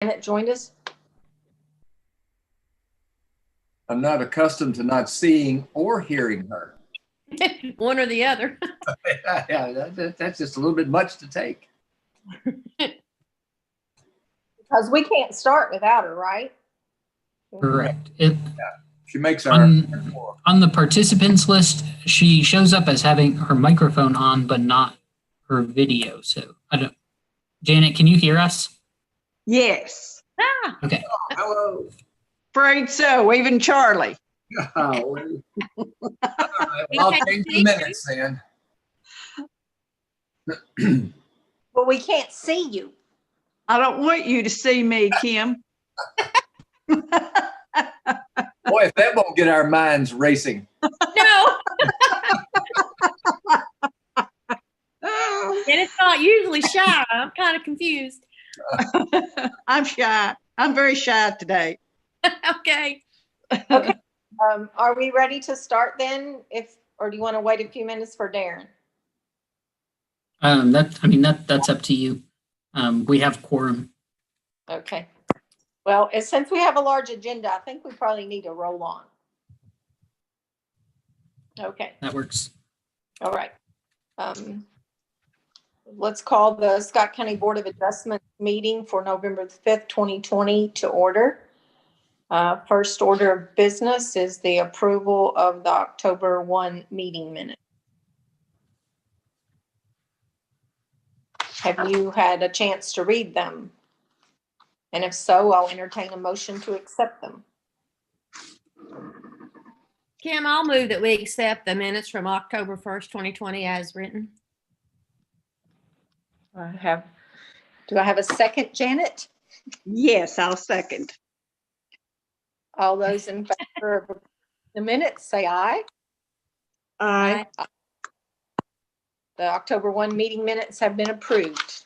Janet joined us? I'm not accustomed to not seeing or hearing her. One or the other. Yeah, that's just a little bit much to take. Because we can't start without her, right? Correct. She makes our on the participants list, she shows up as having her microphone on, but not her video. So I don't. Janet, can you hear us? Yes. Ah, Okay. Oh, hello. Afraid so. Even Charlie. Oh, well, I'll change the minutes then. But we can't see you. I don't want you to see me, Kim. Boy, if that won't get our minds racing. no. And it's not usually shy. I'm kind of confused. I'm shy. I'm very shy today. Okay. Okay. Are we ready to start then? Or do you want to wait a few minutes for Darren? That's up to you. We have quorum. Okay. Well, since we have a large agenda, I think we probably need to roll on. Okay. That works. All right. Let's call the Scott County Board of Adjustment meeting for November 5th, 2020 to order. First order of business is the approval of the October 1 meeting minutes. Have you had a chance to read them? And if so, I'll entertain a motion to accept them. Kim, I'll move that we accept the minutes from October 1st, 2020 as written. Do I have a second, Janet? Yes, I'll second. All those in favor of the minutes, say aye. Aye. The October 1 meeting minutes have been approved.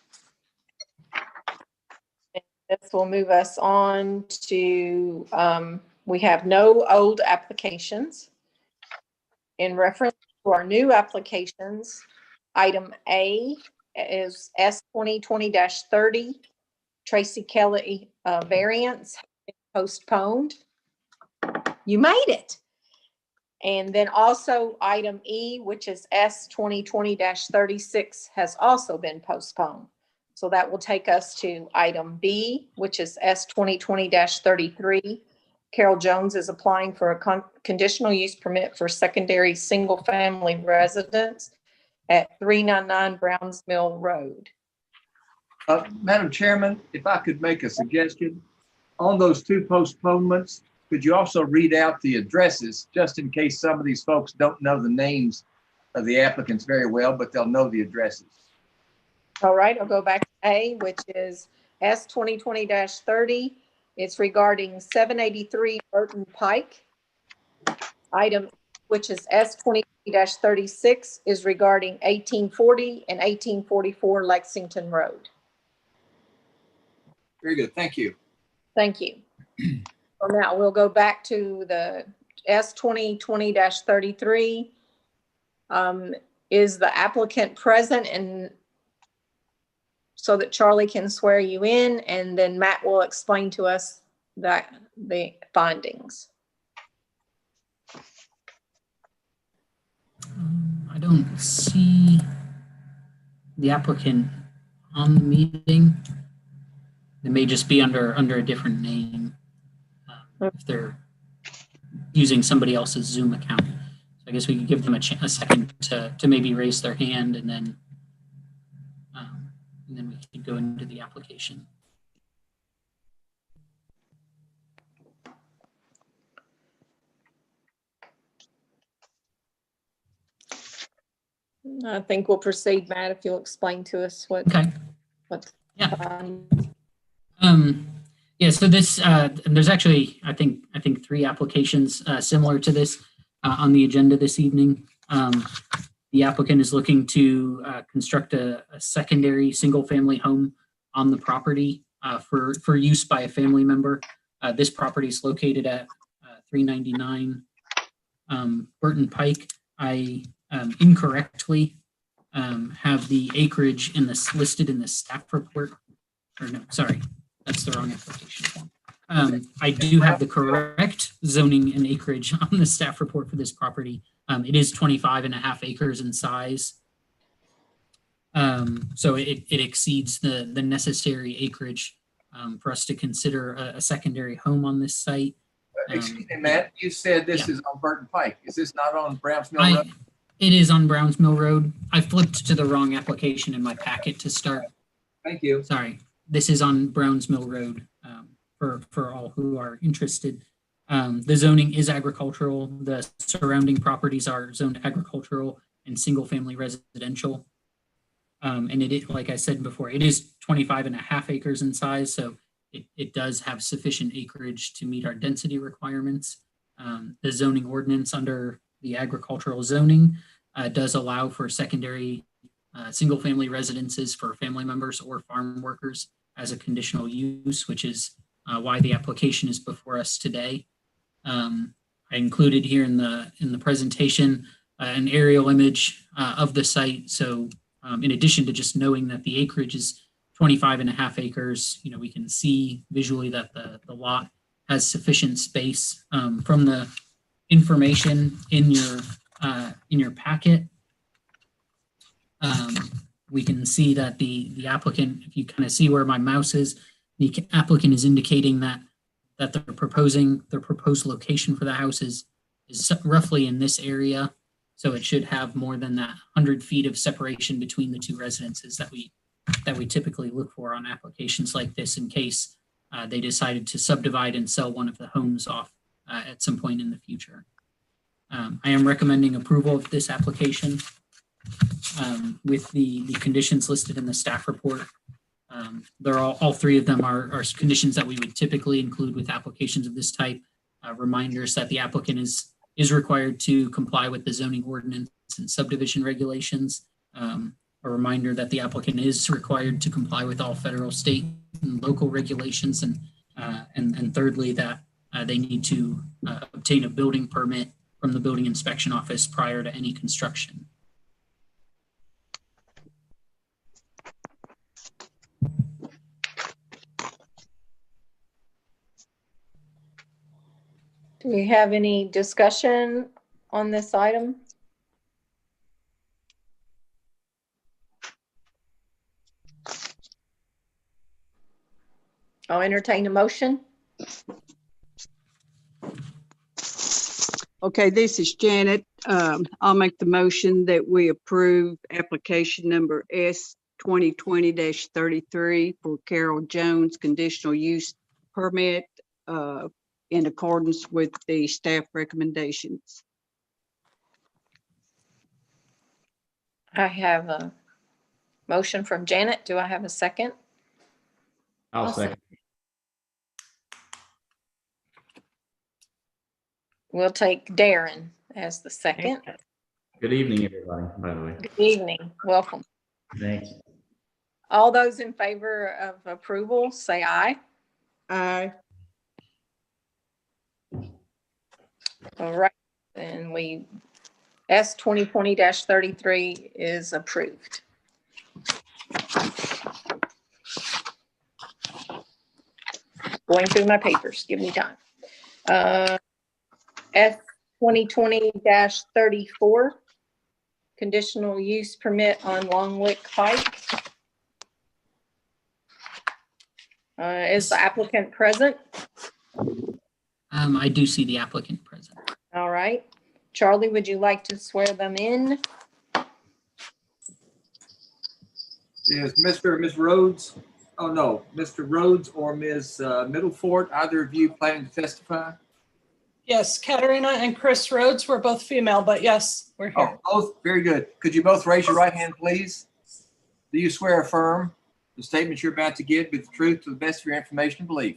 And this will move us on to, we have no old applications. In reference to our new applications, item A is S 2020-30, Tracy Kelly variance postponed. You made it. And then also item E, which is S 2020-36, has also been postponed. So that will take us to item B, which is S 2020-33. Carol Jones is applying for a conditional use permit for secondary single-family residence at 399 Browns Mill Road. Madam Chairman, if I could make a suggestion, on those two postponements, could you also read out the addresses, just in case some of these folks don't know the names of the applicants very well, but they'll know the addresses. All right, I'll go back to A, which is S 2020-30. It's regarding 783 Burton Pike. Item, which is S 2020-36, is regarding 1840 and 1844 Lexington Road. Very good, thank you. Thank you. So now we'll go back to the S 2020-33. Is the applicant present, and so that Charlie can swear you in, and then Matt will explain to us the findings. I don't see the applicant on the meeting. It may just be under a different name if they're using somebody else's Zoom account. So I guess we could give them a second to maybe raise their hand, and then we could go into the application. I think we'll proceed, Matt, if you'll explain to us what. Okay. Yeah. Yeah. So this there's actually I think 3 applications similar to this on the agenda this evening. The applicant is looking to construct a secondary single-family home on the property for use by a family member. This property is located at 399 Burton Pike. I incorrectly have the acreage listed in the staff report. Or no, sorry. That's the wrong application form. I do have the correct zoning and acreage on the staff report for this property. It is 25.5 acres in size. So it exceeds the necessary acreage for us to consider a secondary home on this site. Excuse me, Matt, you said this is on Burton Pike. Is this not on Browns Mill Road? It is on Browns Mill Road. I flipped to the wrong application in my packet to start. Thank you. Sorry, this is on Browns Mill Road for all who are interested. The zoning is agricultural. The surrounding properties are zoned agricultural and single-family residential. And it is, like I said before, it is 25.5 acres in size, so it does have sufficient acreage to meet our density requirements. The zoning ordinance under the agricultural zoning does allow for secondary single-family residences for family members or farm workers as a conditional use, which is why the application is before us today. I included here in the presentation an aerial image of the site. So in addition to just knowing that the acreage is 25.5 acres, we can see visually that the lot has sufficient space. From the information in your packet, we can see that the applicant, if you kind of see where my mouse is, the applicant is indicating that their proposed location for the house is roughly in this area. So it should have more than that 100 feet of separation between the two residences that we typically look for on applications like this, in case they decided to subdivide and sell one of the homes off at some point in the future. I am recommending approval of this application with the conditions listed in the staff report. They're all three of them are conditions that we would typically include with applications of this type. Reminders that the applicant is required to comply with the zoning ordinance and subdivision regulations. A reminder that the applicant is required to comply with all federal, state, and local regulations, and thirdly that they need to obtain a building permit from the building inspection office prior to any construction. Do we have any discussion on this item? I'll entertain a motion. Okay, this is Janet. I'll make the motion that we approve application number S 2020-33 for Carol Jones conditional use permit in accordance with the staff recommendations. I have a motion from Janet. Do I have a second? I'll second. We'll take Darren as the second. Good evening, everybody, by the way. Good evening. Welcome. Thanks. All those in favor of approval, say aye. Aye. All right, and S 2020-33 is approved. Going through my papers, give me time. S 2020-34, conditional use permit on Long Lick Pike. Is the applicant present? I do see the applicant present. All right. Charlie, would you like to swear them in? Is Mr. or Ms. Rhodes? Oh, no, Mr. Rhodes or Ms. Middlefort, either of you planning to testify? Yes, Katerina and Chris Rhodes, we're both female, but yes, we're here. Oh, both? Very good. Could you both raise your right hand, please? Do you swear or affirm the statement you're about to give be the truth to the best of your information and belief?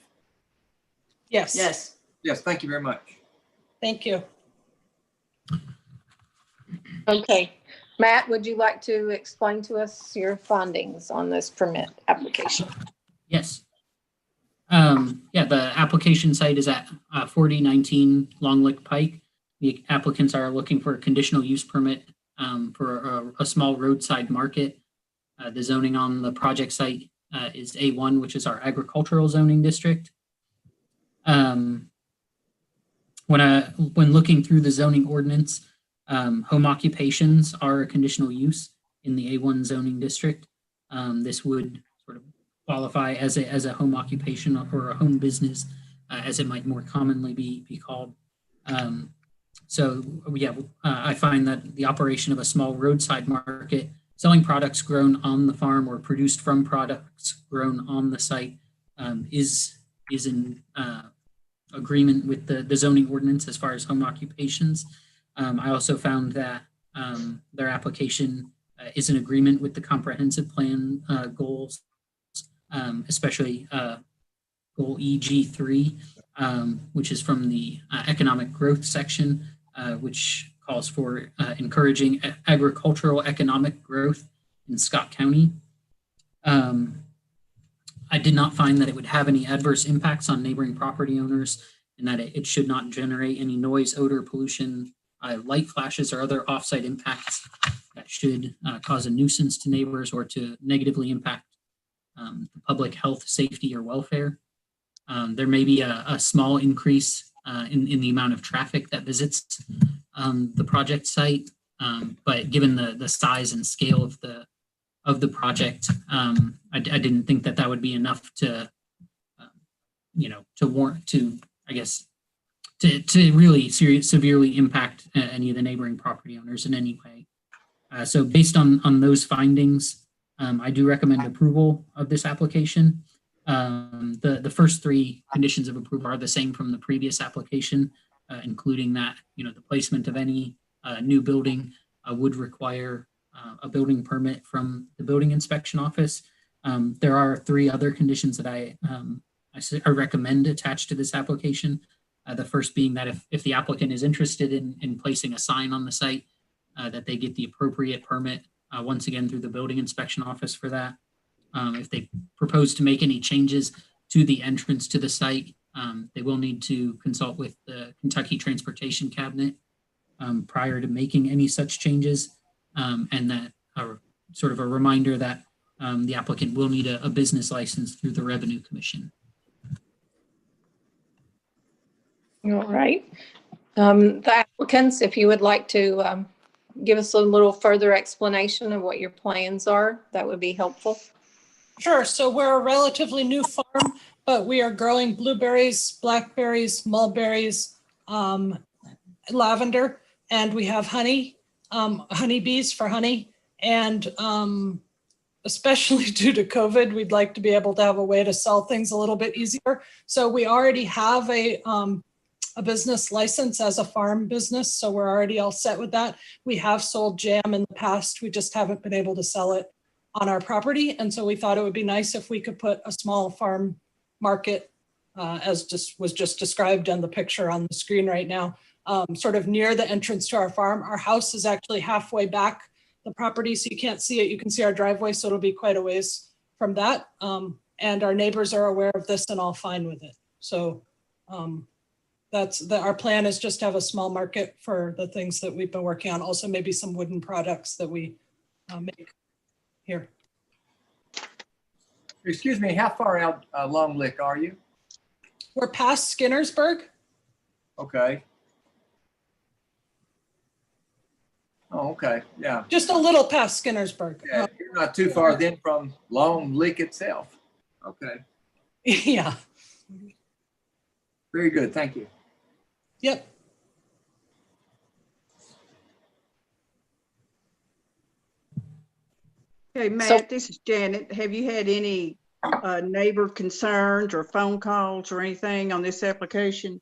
Yes. Yes. Yes, thank you very much. Thank you. Okay. Matt, would you like to explain to us your findings on this permit application? Yes. Yeah, the application site is at 4019 Long Lick Pike. The applicants are looking for a conditional use permit for a small roadside market. The zoning on the project site is A1, which is our agricultural zoning district. When looking through the zoning ordinance, home occupations are a conditional use in the A1 zoning district. This would sort of qualify as a home occupation or a home business, as it might more commonly be called. I find that the operation of a small roadside market, selling products grown on the farm or produced from products grown on the site, is in agreement with the zoning ordinance as far as home occupations. I also found that their application is in agreement with the comprehensive plan goals, especially goal EG3, which is from the economic growth section, which calls for encouraging agricultural economic growth in Scott County. I did not find that it would have any adverse impacts on neighboring property owners, and that it should not generate any noise, odor, pollution, light flashes, or other offsite impacts that should cause a nuisance to neighbors or to negatively impact the public health, safety, or welfare. There may be a small increase in the amount of traffic that visits the project site, but given the size and scale of the project, I didn't think that would be enough to warrant to really severely impact any of the neighboring property owners in any way. So based on those findings, I do recommend approval of this application. The first three conditions of approval are the same from the previous application, including that the placement of any new building would require a building permit from the building inspection office. There are three other conditions that I recommend attached to this application. The first being that if the applicant is interested in placing a sign on the site, that they get the appropriate permit, once again through the building inspection office for that. If they propose to make any changes to the entrance to the site, they will need to consult with the Kentucky Transportation Cabinet prior to making any such changes, and that sort of a reminder that the applicant will need a business license through the Revenue Commission. All right. The applicants, if you would like to give us a little further explanation of what your plans are, that would be helpful. Sure. So we're a relatively new farm, but we are growing blueberries, blackberries, mulberries, lavender, and we have honey, honeybees for honey. And especially due to COVID, we'd like to be able to have a way to sell things a little bit easier. So we already have a business license as a farm business. So we're already all set with that. We have sold jam in the past. We just haven't been able to sell it on our property. And so we thought it would be nice if we could put a small farm market, as was just described in the picture on the screen right now, sort of near the entrance to our farm. Our house is actually halfway back the property, so you can't see it. You can see our driveway, so it'll be quite a ways from that. And our neighbors are aware of this and all fine with it. So our plan is just to have a small market for the things that we've been working on. Also maybe some wooden products that we make here. Excuse me, how far out Long Lick are you? We're past Skinnersburg. Okay. Oh, okay, yeah. Just a little past Skinnersburg. Yeah, you're not too far then from Long Lick itself. Okay, Yeah. very good, thank you. Yep. Hey, Matt, this is Janet. Have you had any neighbor concerns or phone calls or anything on this application?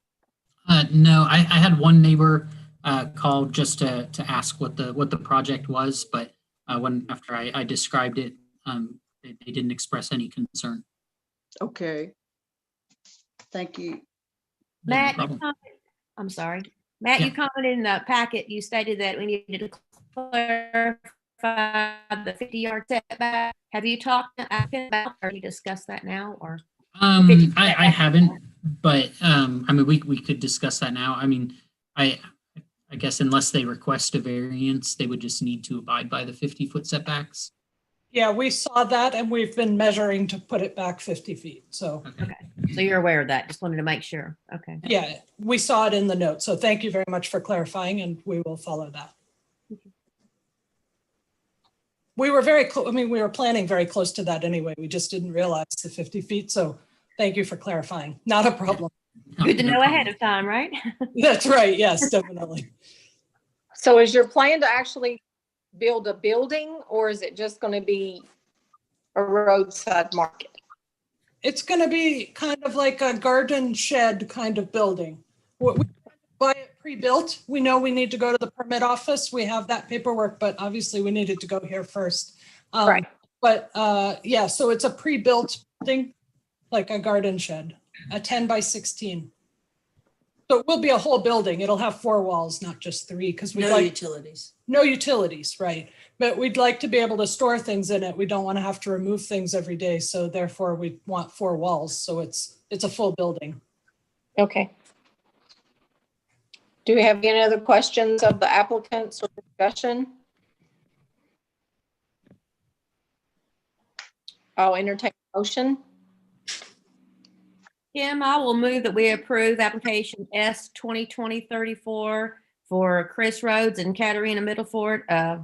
No, I had one neighbor call just to ask what the project was, but after I described it, they didn't express any concern. Okay. Thank you. Matt, problem. I'm sorry. Matt, Yeah. you commented in the packet, you stated that we needed to clarify the 50-yard setback. Have you talked to applicant about, or you discussed that now, or? I haven't, but I mean, we could discuss that now. I mean, I guess unless they request a variance, they would just need to abide by the 50-foot setbacks. Yeah, we saw that and we've been measuring to put it back 50 feet. So Okay. So you're aware of that. Just wanted to make sure. Okay. yeah, we saw it in the note. So thank you very much for clarifying and we will follow that. We were very close. I mean, we were planning very close to that anyway. We just didn't realize the 50 feet. So thank you for clarifying. Not a problem. Good to No know problem. ahead of time, right? That's right. Yes, definitely. So is your plan to actually build a building, or is it just going to be a roadside market? It's going to be kind of like a garden shed kind of building. We buy it pre-built. We know we need to go to the permit office. We have that paperwork, but obviously we needed to go here first. Right. But yeah, so it's a pre-built thing, like a garden shed, a 10 by 16. So it will be a whole building. It'll have 4 walls, not just 3, because we No like utilities. no utilities, right? But we'd like to be able to store things in it. We don't want to have to remove things every day. So therefore we want 4 walls. So it's a full building. Okay. Do we have any other questions of the applicants or discussion? I'll entertain a motion. Kim, I will move that we approve application S 2020-34 for Chris Rhodes and Katarina Middleford, a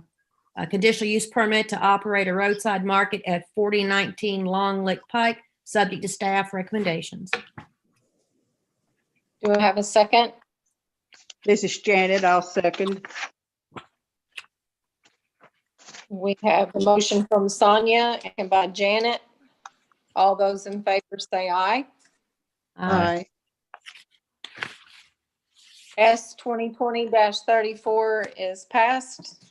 conditional use permit to operate a roadside market at 4019 Long Lick Pike, subject to staff recommendations. Do I have a second? This is Janet. I'll second. We have the motion from Sonia and by Janet. All those in favor say aye. Aye. S 2020-34 is passed.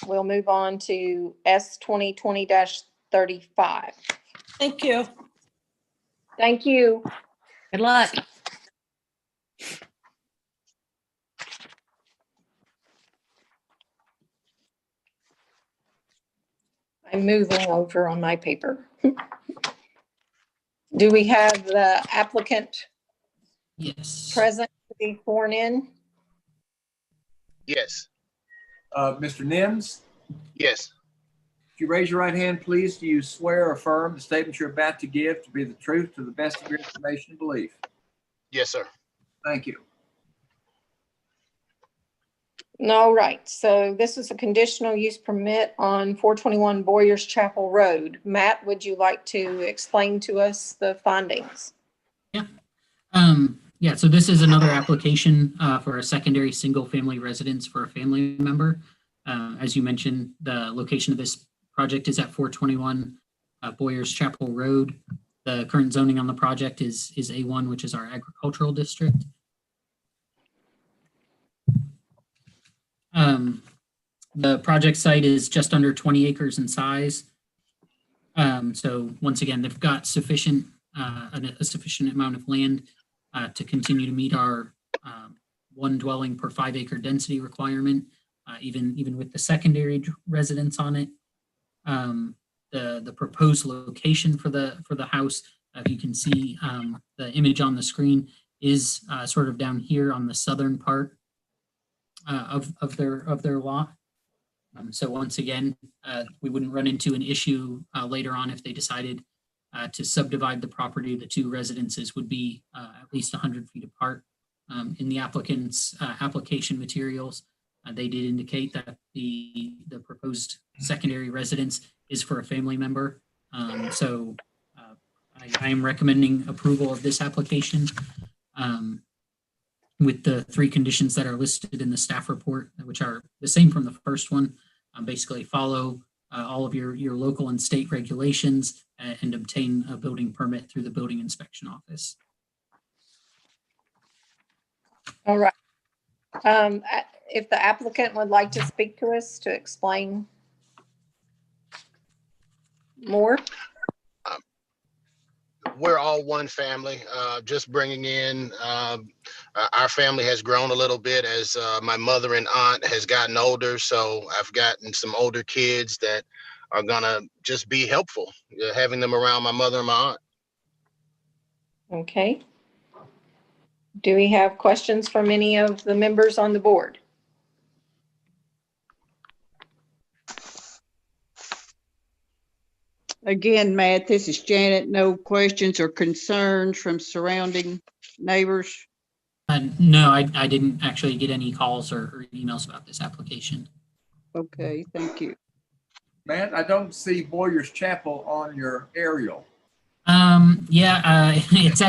We'll move on to S 2020-35. Thank you. Thank you. Good luck. I'm moving over on my paper. Do we have the applicant Yes. present to be sworn in? Yes, Mr. Nims, yes, if you raise your right hand, please, do you swear or affirm the statement you're about to give to be the truth to the best of your information and belief? yes, sir. Thank you. All right, so this is a conditional use permit on 421 Boyers Chapel Road. Matt, would you like to explain to us the findings? Yeah, so this is another application for a secondary single-family residence for a family member. As you mentioned, the location of this project is at 421 Boyers Chapel Road. The current zoning on the project is A1, which is our agricultural district. The project site is just under 20 acres in size. So once again, they've got a sufficient amount of land to continue to meet our 1 dwelling per 5 acre density requirement, even with the secondary residence on it. The proposed location for the house, if you can see the image on the screen, is sort of down here on the southern part of their lot. So once again, we wouldn't run into an issue later on if they decided to subdivide the property. The 2 residences would be at least 100 feet apart. In the applicant's application materials, they did indicate that the proposed secondary residence is for a family member. So I am recommending approval of this application with the 3 conditions that are listed in the staff report, which are the same from the first one. Basically follow all of your local and state regulations and obtain a building permit through the building inspection office. All right. If the applicant would like to speak to us to explain more. We're all one family, just bringing in, our family has grown a little bit as my mother and aunt has gotten older. So I've gotten some older kids that are gonna just be helpful, having them around my mother and my aunt. Okay. Do we have questions from any of the members on the board? Again, Matt, this is Janet. No questions or concerns from surrounding neighbors? No, I didn't actually get any calls or emails about this application. Okay, thank you. Matt, I don't see Boyer's Chapel on your aerial. Yeah, it's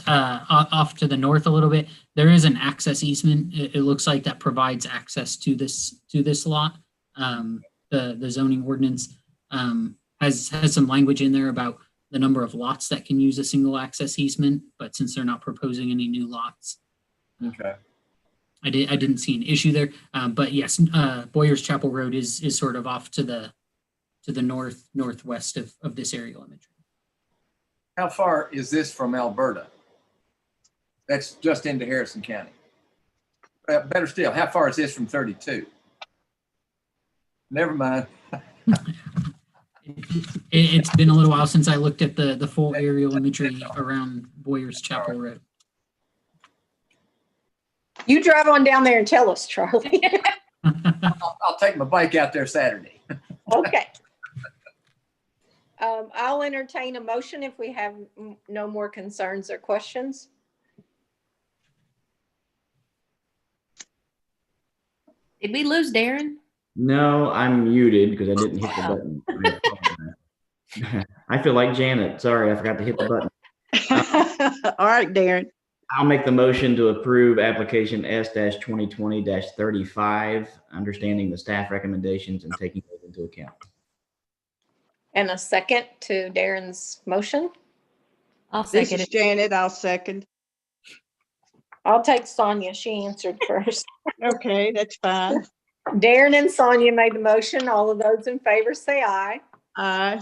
off to the north a little bit. There is an access easement. It looks like that provides access to this lot. The zoning ordinance has some language in there about the number of lots that can use a single access easement, but since they're not proposing any new lots, Okay. I didn't see an issue there. But yes, Boyer's Chapel Road is sort of off to the northwest of this aerial imagery. How far is this from Alberta? That's just into Harrison County. Better still, how far is this from 32? Never mind. It's been a little while since I looked at the full aerial imagery around Boyer's Chapel Road. You drive on down there and tell us, Charlie. I'll take my bike out there Saturday. Okay. I'll entertain a motion if we have no more concerns or questions. Did we lose Darren? No, I'm muted because I didn't hit the button. I feel like Janet. Sorry, I forgot to hit the button. All right, Darren. I'll make the motion to approve application S-2020-35, understanding the staff recommendations and taking those into account. And a second to Darren's motion. I'll This second is it. Janet. I'll second. I'll take Sonia. She answered first. Okay, that's fine. Darren and Sonia made the motion. All of those in favor say aye. Aye.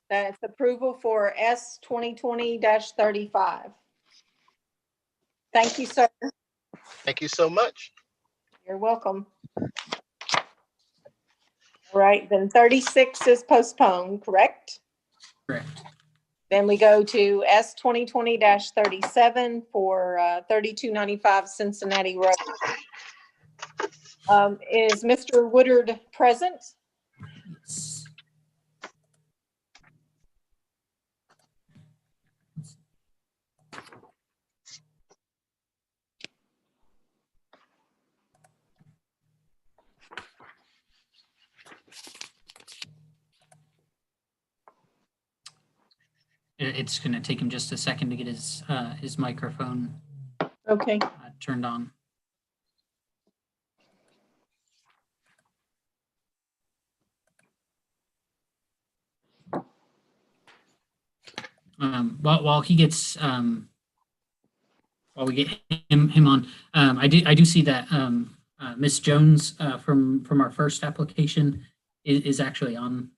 That's approval for S 2020-35. Thank you, sir. Thank you so much. You're welcome. All right, then 36 is postponed, correct? Correct. Then we go to S 2020-37 for 3295 Cincinnati Road. Is Mr. Woodard present? Yes. It's going to take him just a second to get his microphone Okay. turned on. While he gets while we get him on, I do see that Miss Jones from our first application is actually on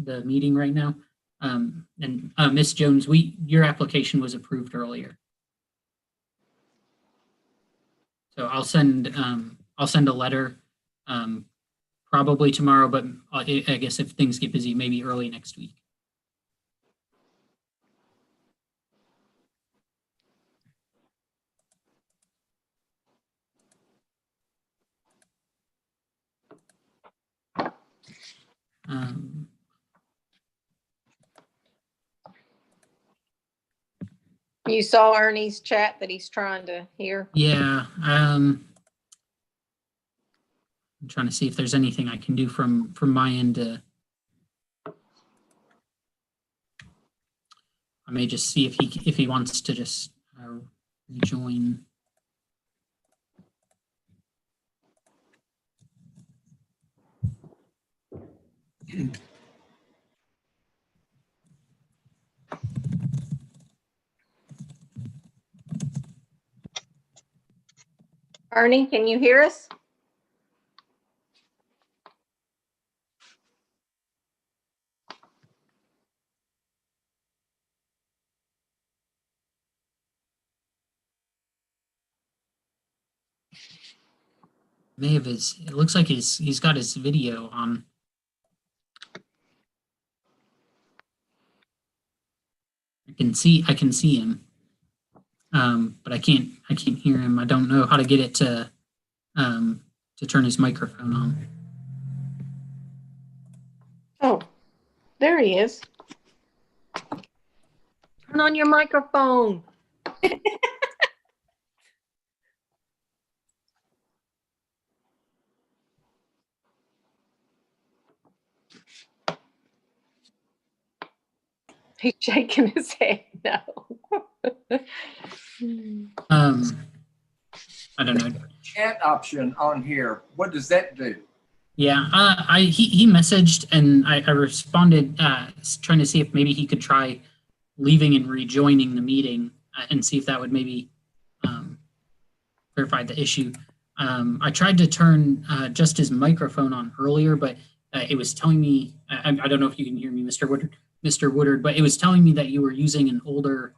the meeting right now. And Miss Jones, your application was approved earlier. So I'll send a letter probably tomorrow, but I guess if things get busy, maybe early next week. You saw Ernie's chat that he's trying to hear. Yeah, I'm trying to see if there's anything I can do from my end to. I may just see if he wants to just rejoin. Ernie, can you hear us? May have it looks like he's got his video on. I can see him. But I can't hear him. I don't know how to get it to turn his microphone on. Oh, There he is. Turn on your microphone. He's shaking his head no. I don't know. Chat option on here, what does that do? Yeah, he messaged and I responded trying to see if maybe he could try leaving and rejoining the meeting and see if that would maybe clarify the issue. I tried to turn just his microphone on earlier, but it was telling me, I don't know if you can hear me, Mr. Woodard, but it was telling me that you were using an older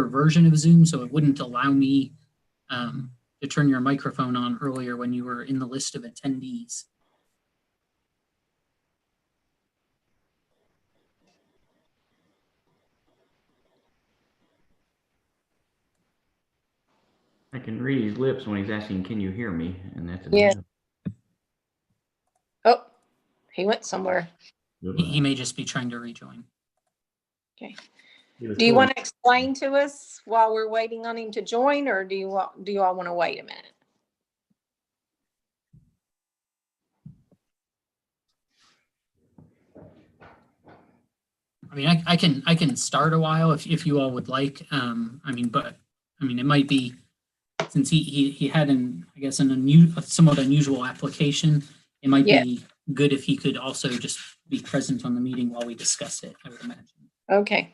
version of Zoom, so it wouldn't allow me to turn your microphone on earlier when you were in the list of attendees. I can read his lips when he's asking, "Can you hear me?" And that's Yeah. Oh, he went somewhere. He may just be trying to rejoin. Okay. Do you want to explain to us while we're waiting on him to join, or do you all want to wait a minute? I mean, I can start a while if you all would like. It might be, since he had a somewhat unusual application. It might be good if he could also just be present on the meeting while we discuss it, I would imagine. Okay.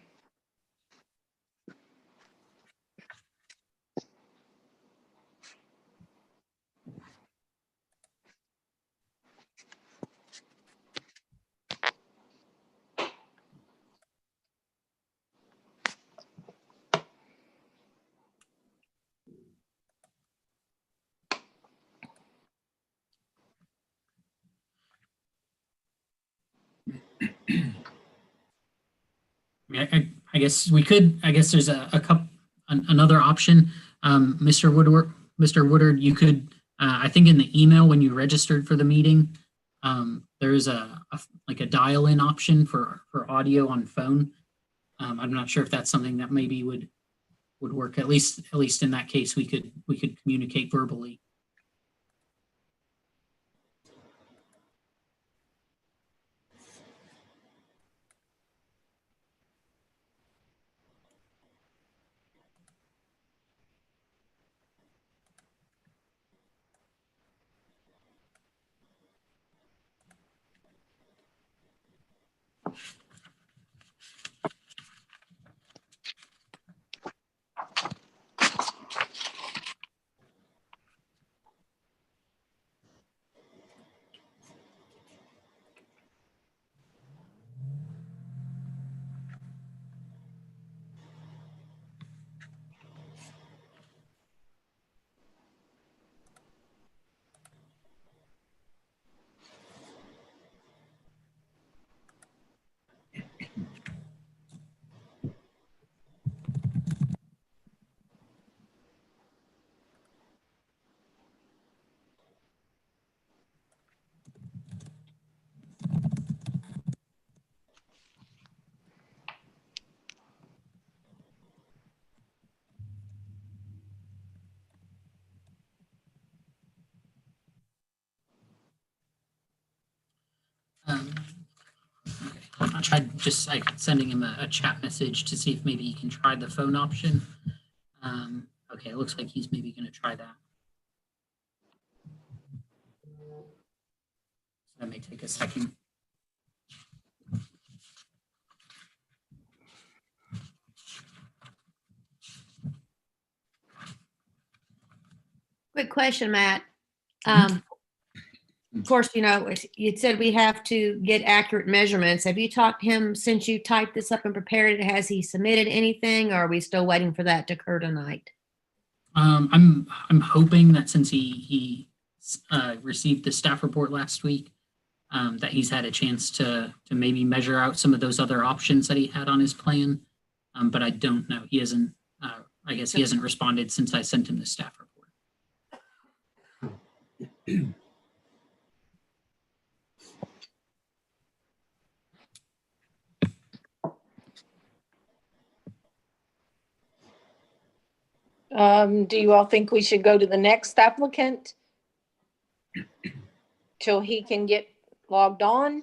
I guess there's another option. Mr. Woodard, you could, I think in the email when you registered for the meeting, there's a dial-in option for audio on phone. I'm not sure if that's something that maybe would work. At least in that case, we could communicate verbally. I tried just sending him a chat message to see if maybe he can try the phone option. Okay, it looks like he's maybe going to try that. That may take a second. Quick question, Matt. Of course, you said we have to get accurate measurements. Have you talked to him since you typed this up and prepared it? Has he submitted anything, or are we still waiting for that to occur tonight? I'm hoping that since he received the staff report last week, that he's had a chance to maybe measure out some of those other options that he had on his plan. But I don't know. He hasn't. I guess he hasn't responded since I sent him the staff report. Do you all think we should go to the next applicant till he can get logged on?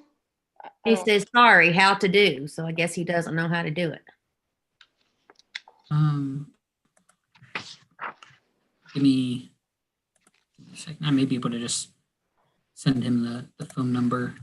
I He don't- says, sorry, how to do. So I guess he doesn't know how to do it. Give me a second. I may be able to just send him the phone number.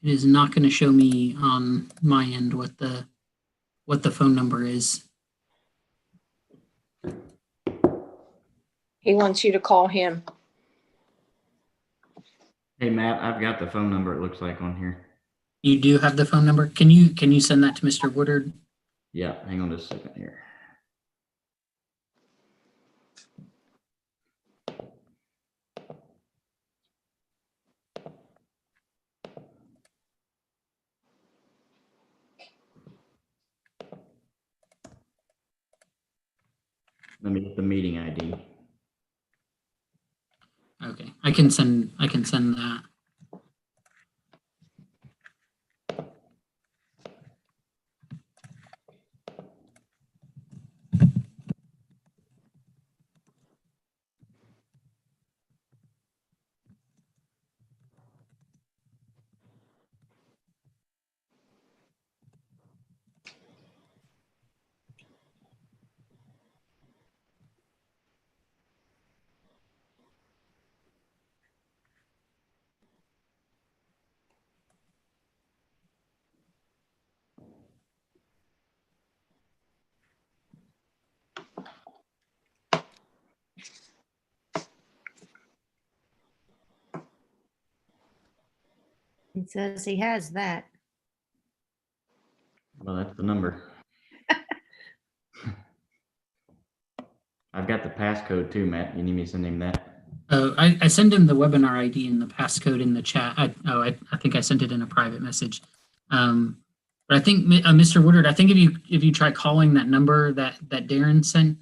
It is not going to show me on my end what the phone number is. He wants you to call him. Hey, Matt, I've got the phone number, it looks like on here. You do have the phone number. Can you send that to Mr. Woodard? Yeah, hang on just a second here. Let me get the meeting ID. Okay, I can send that. He says he has that. Well, that's the number. I've got the passcode too, Matt. You need me to send him that? I sent him the webinar ID and the passcode in the chat. I think I sent it in a private message. But I think Mr. Woodard, I think if you try calling that number that Darren sent,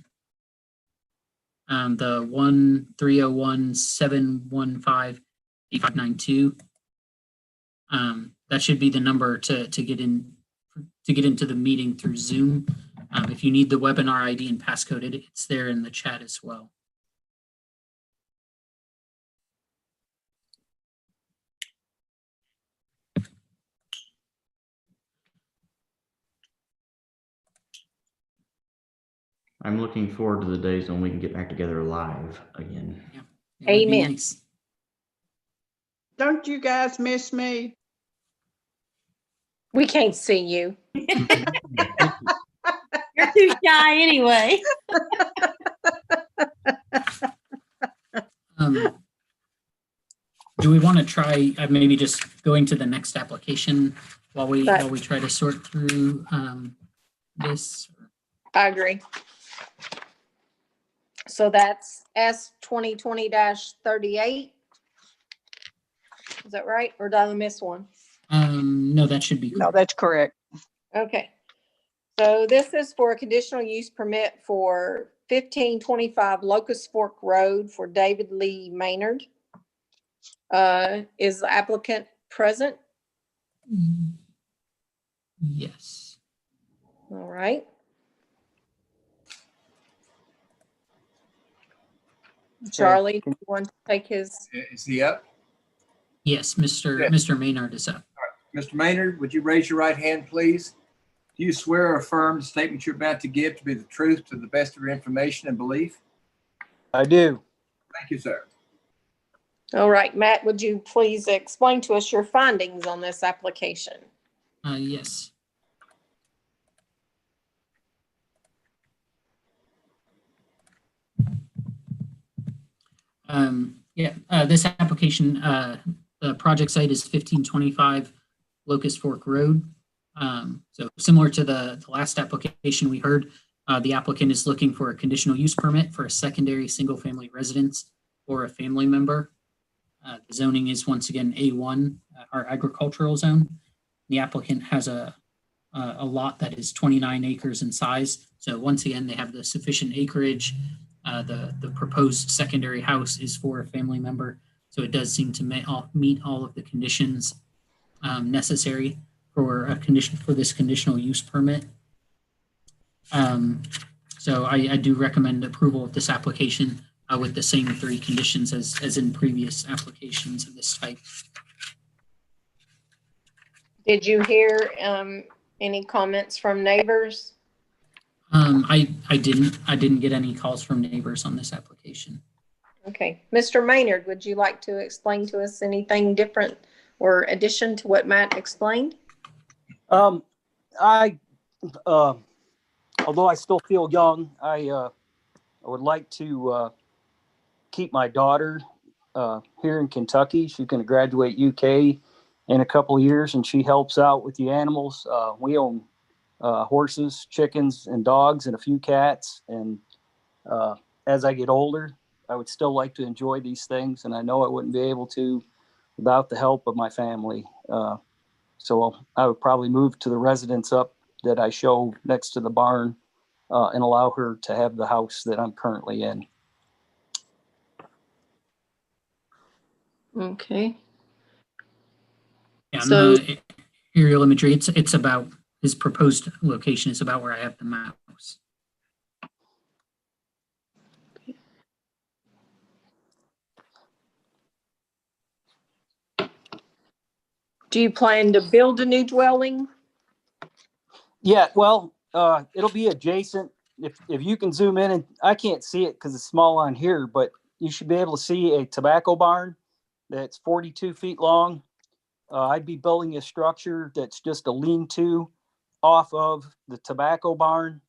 the 1-301-715-8592, that should be the number to get into the meeting through Zoom. If you need the webinar ID and passcode, it's there in the chat as well. I'm looking forward to the days when we can get back together live again. Yeah, it would be Amen. nice. Don't you guys miss me? We can't see you. You're too shy anyway. Do we want to try maybe just going to the next application while we try to sort through this? I agree. So that's S 2020-38. Is that right? Or did I miss one? No, that should be. No, that's correct. Okay. So this is for a conditional use permit for 1525 Locust Fork Road for David Lee Maynard. Is the applicant present? Yes. All right. Charlie, do you want to take his? Is he up? Yes, Yeah. Mr. Maynard is up. Mr. Maynard, would you raise your right hand, please? Do you swear or affirm the statement you're about to give to be the truth to the best of your information and belief? I do. Thank you, sir. All right, Matt, would you please explain to us your findings on this application? Yes. This application, the project site is 1525 Locust Fork Road. So similar to the last application we heard, the applicant is looking for a conditional use permit for a secondary single-family residence or a family member. The zoning is once again A1, our agricultural zone. The applicant has a lot that is 29 acres in size. So once again, they have the sufficient acreage. The proposed secondary house is for a family member. So it does seem to meet all of the conditions necessary for this conditional use permit. So I do recommend approval of this application with the same 3 conditions as in previous applications of this type. Did you hear any comments from neighbors? I didn't get any calls from neighbors on this application. Okay, Mr. Maynard, would you like to explain to us anything different or addition to what Matt explained? Although I still feel young, I would like to keep my daughter here in Kentucky. She's going to graduate UK in a couple of years, and she helps out with the animals. We own horses, chickens, and dogs, and a few cats. And as I get older, I would still like to enjoy these things, and I know I wouldn't be able to without the help of my family. So I would probably move to the residence up that I show next to the barn and allow her to have the house that I'm currently in. Okay. Yeah, So- the aerial imagery, it's about his proposed location is about where I have the mouse. Do you plan to build a new dwelling? Yeah, well, it'll be adjacent. If you can zoom in, and I can't see it because it's small on here, but you should be able to see a tobacco barn that's 42 feet long. I'd be building a structure that's just a lean-to off of the tobacco barn.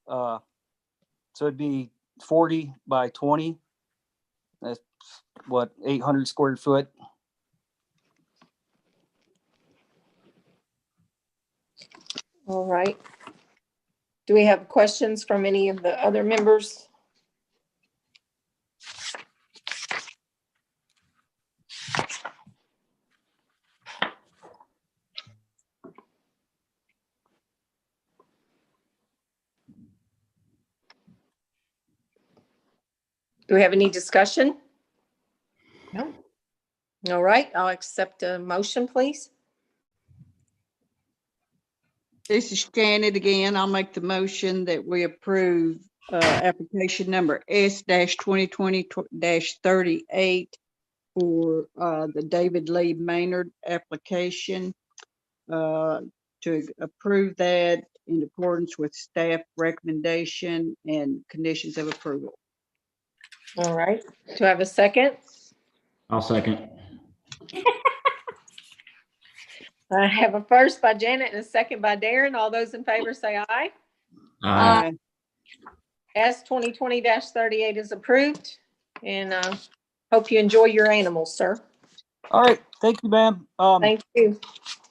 So it'd be 40 by 20. That's what, 800 square foot. All right. Do we have questions from any of the other members? Do we have any discussion? No. All right, I'll accept a motion, please. This is Janet again. I'll make the motion that we approve application number S-2020-38 for the David Lee Maynard application, to approve that in accordance with staff recommendation and conditions of approval. All right, do I have a second? I'll second. I have a first by Janet and a second by Darren. All those in favor say aye. Aye. S-2020-38 is approved, and hope you enjoy your animals, sir. All right, thank you, ma'am. Thank you.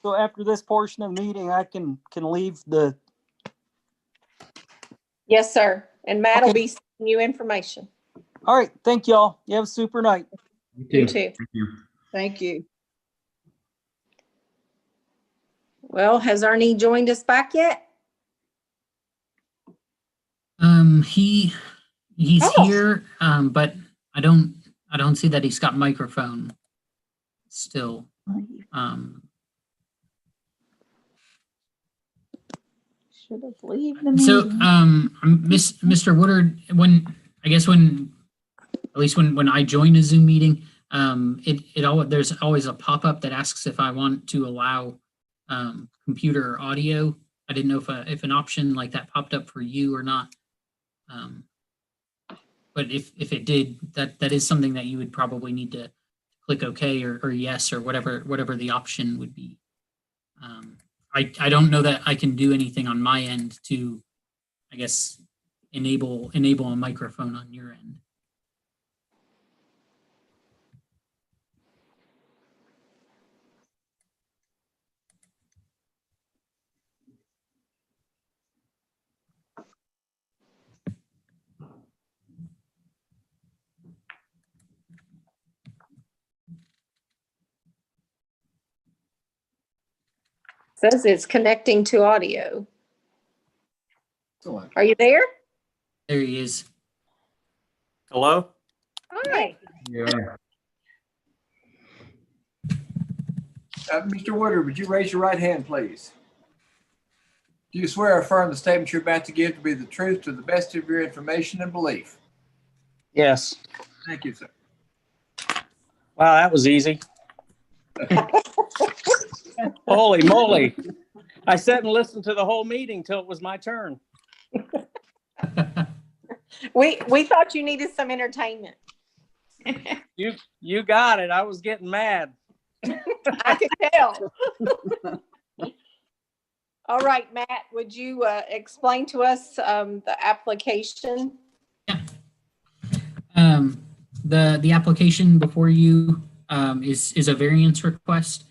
So after this portion of the meeting, I can leave the. Yes, sir. And Matt will Okay. be sending you information. All right, thank y'all. You have a super night. You too. Thank you. Thank you. Well, has Ernie joined us back yet? He's Oh. here, but I don't see that he's got microphone still. Should have leave the So, meeting. Mr. Woodard, when I least when I join a Zoom meeting, there's always a pop-up that asks if I want to allow computer or audio. I didn't know if an option like that popped up for you or not. But if it did, that is something that you would probably need to click OK or yes or whatever the option would be. I don't know that I can do anything on my end to, I guess, enable a microphone on your end. Says it's connecting to audio. Excellent. Are you there? There he is. Hello? Hi. Yeah. Mr. Woodard, would you raise your right hand, please? Do you swear or affirm the statement you're about to give to be the truth to the best of your information and belief? Yes. Thank you, sir. Wow, that was easy. Holy moly. I sat and listened to the whole meeting till it was my turn. We thought you needed some entertainment. You got it. I was getting mad. I can tell. All right, Matt, would you explain to us the application? Yeah. The application before you is a variance request.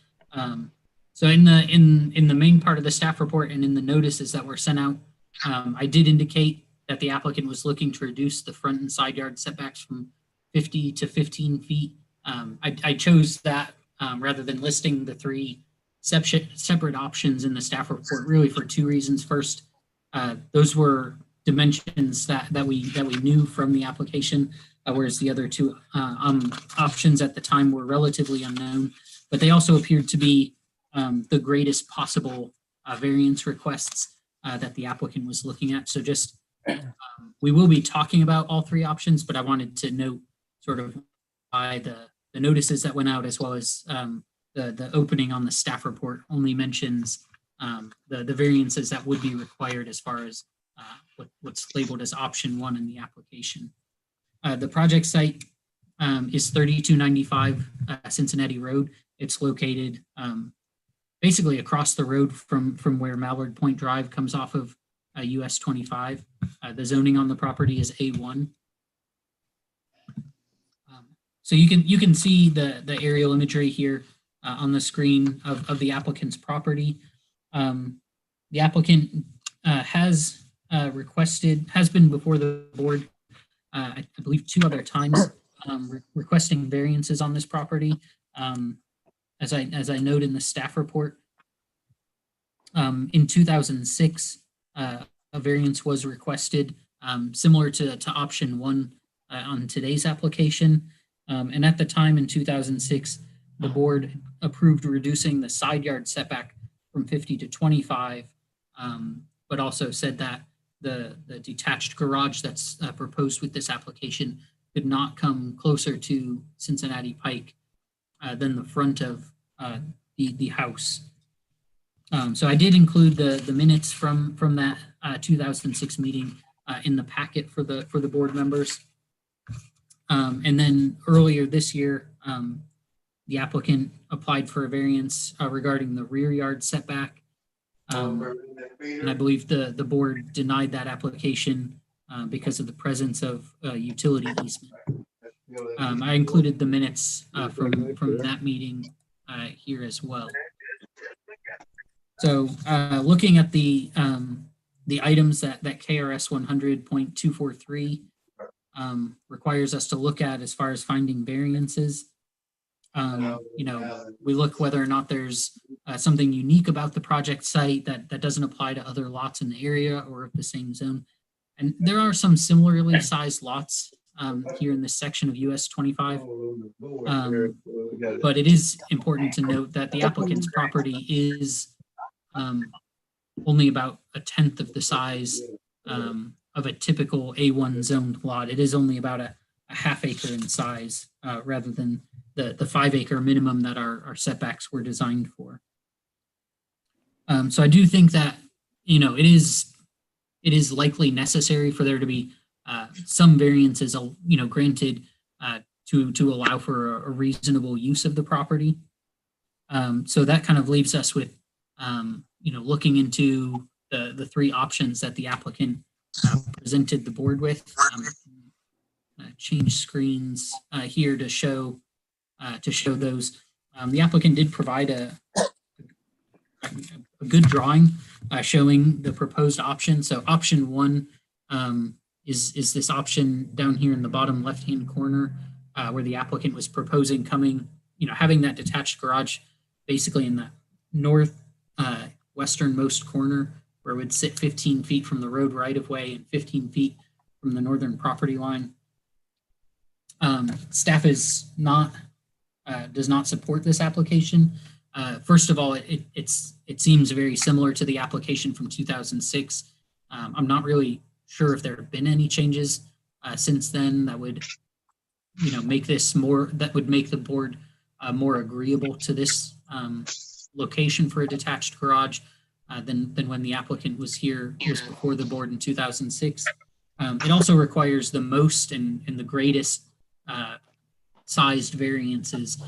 So in the main part of the staff report and in the notices that were sent out, I did indicate that the applicant was looking to reduce the front and side yard setbacks from 50 to 15 feet. I chose that rather than listing the three separate options in the staff report, really for two reasons. First, those were dimensions that we knew from the application, whereas the other two options at the time were relatively unknown, but they also appeared to be the greatest possible variance requests that the applicant was looking at. So just we will be talking about all three options, but I wanted to note sort of by the notices that went out, as well as the opening on the staff report only mentions the variances that would be required as far as what's labeled as option 1 in the application. The project site is 3295 Cincinnati Road. It's located basically across the road from where Mallard Point Drive comes off of US 25. The zoning on the property is A1. So you can see the aerial imagery here on the screen of the applicant's property. The applicant has been before the board, I believe 2 other times, requesting variances on this property. As I note in the staff report, in 2006, a variance was requested, similar to option 1 on today's application. And at the time in 2006, the board approved reducing the side yard setback from 50 to 25, but also said that the detached garage that's proposed with this application could not come closer to Cincinnati Pike than the front of the house. So I did include the minutes from that 2006 meeting in the packet for the board members. And then earlier this year, the applicant applied for a variance regarding the rear yard setback. And I believe the board denied that application because of the presence of utility easement. I included the minutes from that meeting here as well. So looking at the items that KRS 100.243 requires us to look at as far as finding variances. We look whether or not there's something unique about the project site that doesn't apply to other lots in the area or of the same zone. And there are some similarly sized lots here in this section of US 25. But it is important to note that the applicant's property is only about 1/10 of the size of a typical A1 zoned lot. It is only about a half acre in size rather than the 5 acre minimum that our setbacks were designed for. So I do think that, you know, it is likely necessary for there to be some variances, you know, granted to allow for a reasonable use of the property. So that kind of leaves us with, you know, looking into the three options that the applicant presented the board with. Change screens here to show those. The applicant did provide a good drawing showing the proposed option. So option 1 is this option down here in the bottom left-hand corner where the applicant was proposing having that detached garage basically in the north westernmost corner, where it would sit 15 feet from the road right of way and 15 feet from the northern property line. Staff does not support this application. First of all, it seems very similar to the application from 2006. I'm not really sure if there have been any changes since then that would, you know, make this that would make the board more agreeable to this location for a detached garage than when the applicant was before the board in 2006. It also requires the most and the greatest sized variances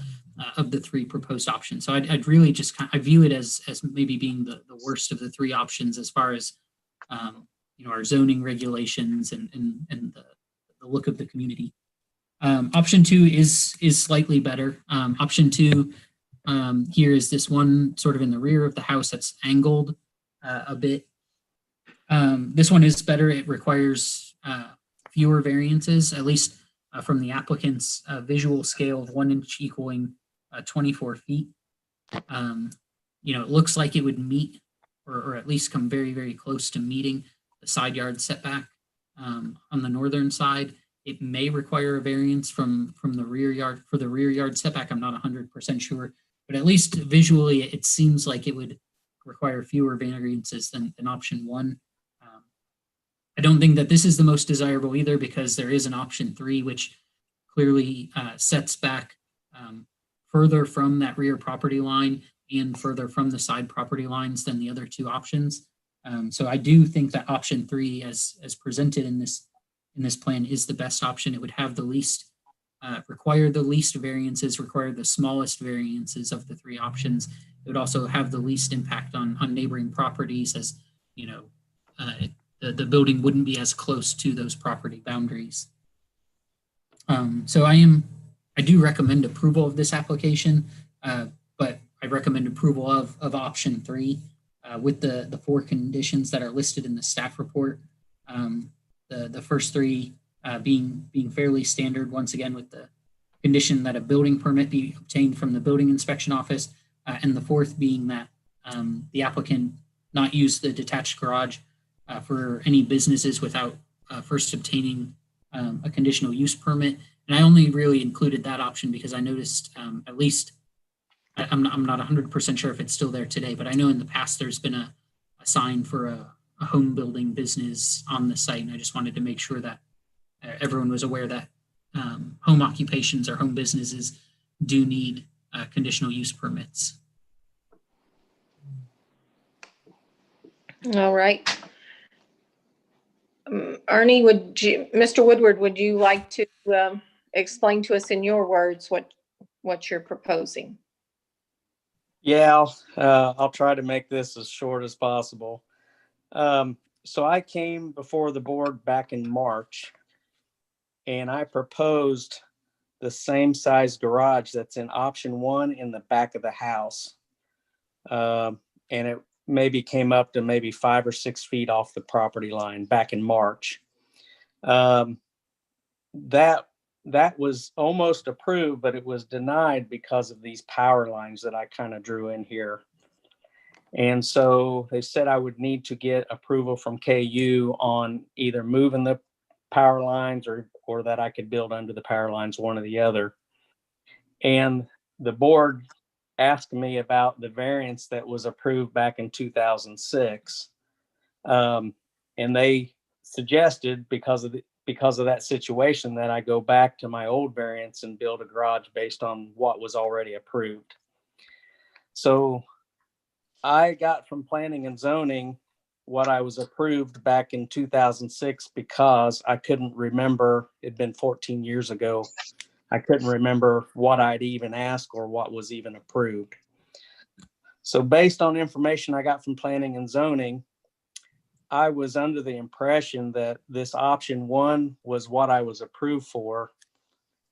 of the three proposed options. So I'd really just I view it as maybe being the worst of the three options as far as you know, our zoning regulations and the look of the community. Option 2 is slightly better. Option 2 here is this one sort of in the rear of the house that's angled a bit. This one is better. It requires fewer variances, at least from the applicant's visual scale of 1 inch equaling 24 feet. You know, it looks like it would meet or at least come very, very close to meeting the side yard setback on the northern side. It may require a variance from the rear yard for the rear yard setback. I'm not 100% sure, but at least visually, it seems like it would require fewer variances than option 1. I don't think that this is the most desirable either, because there is an option 3, which clearly sets back further from that rear property line and further from the side property lines than the other 2 options. So I do think that option 3, as presented in this plan, is the best option. It would have the least, require the least variances, require the smallest variances of the 3 options. It would also have the least impact on neighboring properties, as you know, the building wouldn't be as close to those property boundaries. So I do recommend approval of this application, but I recommend approval of option 3 with the 4 conditions that are listed in the staff report. The first 3 being fairly standard, once again, with the condition that a building permit be obtained from the building inspection office, and the 4th being that the applicant not use the detached garage for any businesses without first obtaining a conditional use permit. And I only really included that option because I noticed, at least, I'm not 100% sure if it's still there today, but I know in the past there's been a sign for a home building business on the site, and I just wanted to make sure that everyone was aware that home occupations or home businesses do need conditional use permits. All right. Ernie, Mr. Woodward, would you like to explain to us in your words what you're proposing? Yeah, I'll try to make this as short as possible. So I came before the board back in March, and I proposed the same size garage that's in option 1 in the back of the house. And it maybe came up to maybe 5 or 6 feet off the property line back in March. That was almost approved, but it was denied because of these power lines that I kind of drew in here. And so they said I would need to get approval from KU on either moving the power lines or that I could build under the power lines, one or the other. And the board asked me about the variance that was approved back in 2006. And they suggested because of that situation that I go back to my old variance and build a garage based on what was already approved. So I got from planning and zoning what I was approved back in 2006 because I couldn't remember, it'd been 14 years ago. I couldn't remember what I'd even asked or what was even approved. So based on information I got from planning and zoning, I was under the impression that this option 1 was what I was approved for.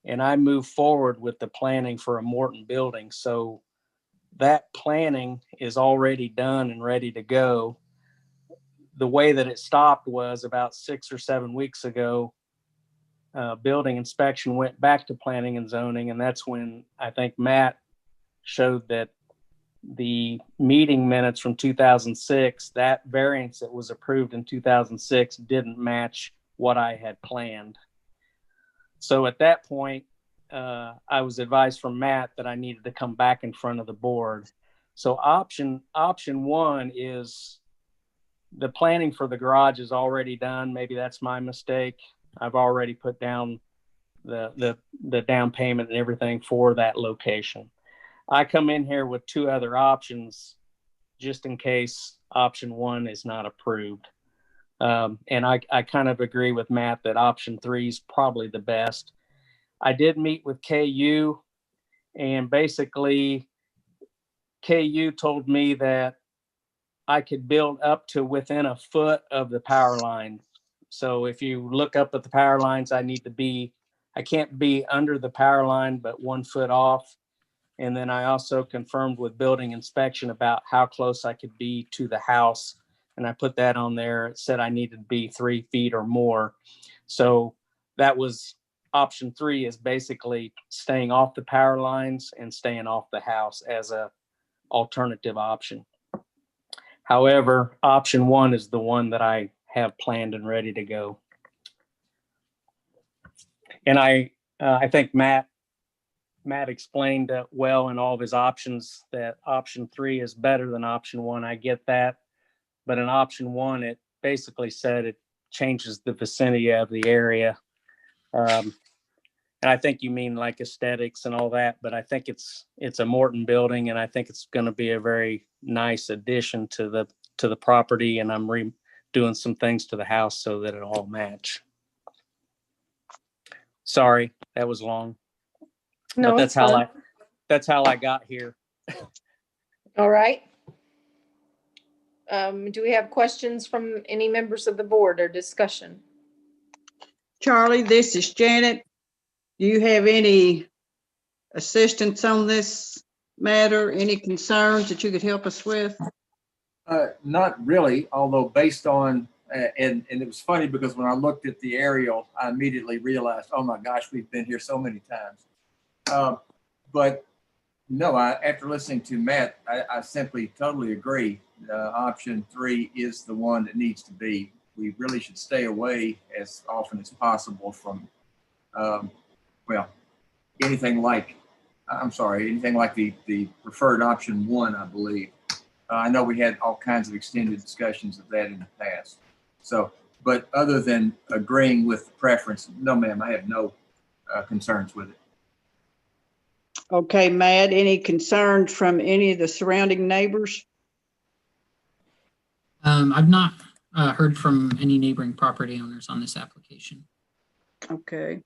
And I moved forward with the planning for a Morton building. So that planning is already done and ready to go. The way that it stopped was about 6 or 7 weeks ago, building inspection went back to planning and zoning. And that's when I think Matt showed that the meeting minutes from 2006, that variance that was approved in 2006 didn't match what I had planned. So at that point, I was advised from Matt that I needed to come back in front of the board. So option 1 is the planning for the garage is already done. Maybe that's my mistake. I've already put down the down payment and everything for that location. I come in here with 2 other options just in case option 1 is not approved. And I kind of agree with Matt that option 3 is probably the best. I did meet with KU, and basically KU told me that I could build up to within a foot of the power line. So if you look up at the power lines, I can't be under the power line, but 1 foot off. And then I also confirmed with building inspection about how close I could be to the house. And I put that on there. It said I needed to be 3 feet or more. So that was option 3, is basically staying off the power lines and staying off the house as a alternative option. However, option 1 is the one that I have planned and ready to go. And I think Matt explained well in all of his options that option 3 is better than option 1. I get that. But in option 1, it basically said it changes the vicinity of the area. And I think you mean like aesthetics and all that, but I think it's a Morton building, and I think it's going to be a very nice addition to the property. And I'm doing some things to the house so that it all match. Sorry, that was long. No, But that's how I got here. All right. Do we have questions from any members of the board or discussion? Charlie, this is Janet. Do you have any assistance on this matter? Any concerns that you could help us with? Not really, although based on, and it was funny because when I looked at the aerial, I immediately realized, oh my gosh, we've been here so many times. But no, after listening to Matt, I simply totally agree. Option 3 is the one that needs to be. We really should stay away as often as possible from, anything like the preferred option 1, I believe. I know we had all kinds of extended discussions of that in the past. So, but other than agreeing with the preference, no, ma'am, I have no concerns with it. Okay, Matt, any concerns from any of the surrounding neighbors? I've not heard from any neighboring property owners on this application. Okay.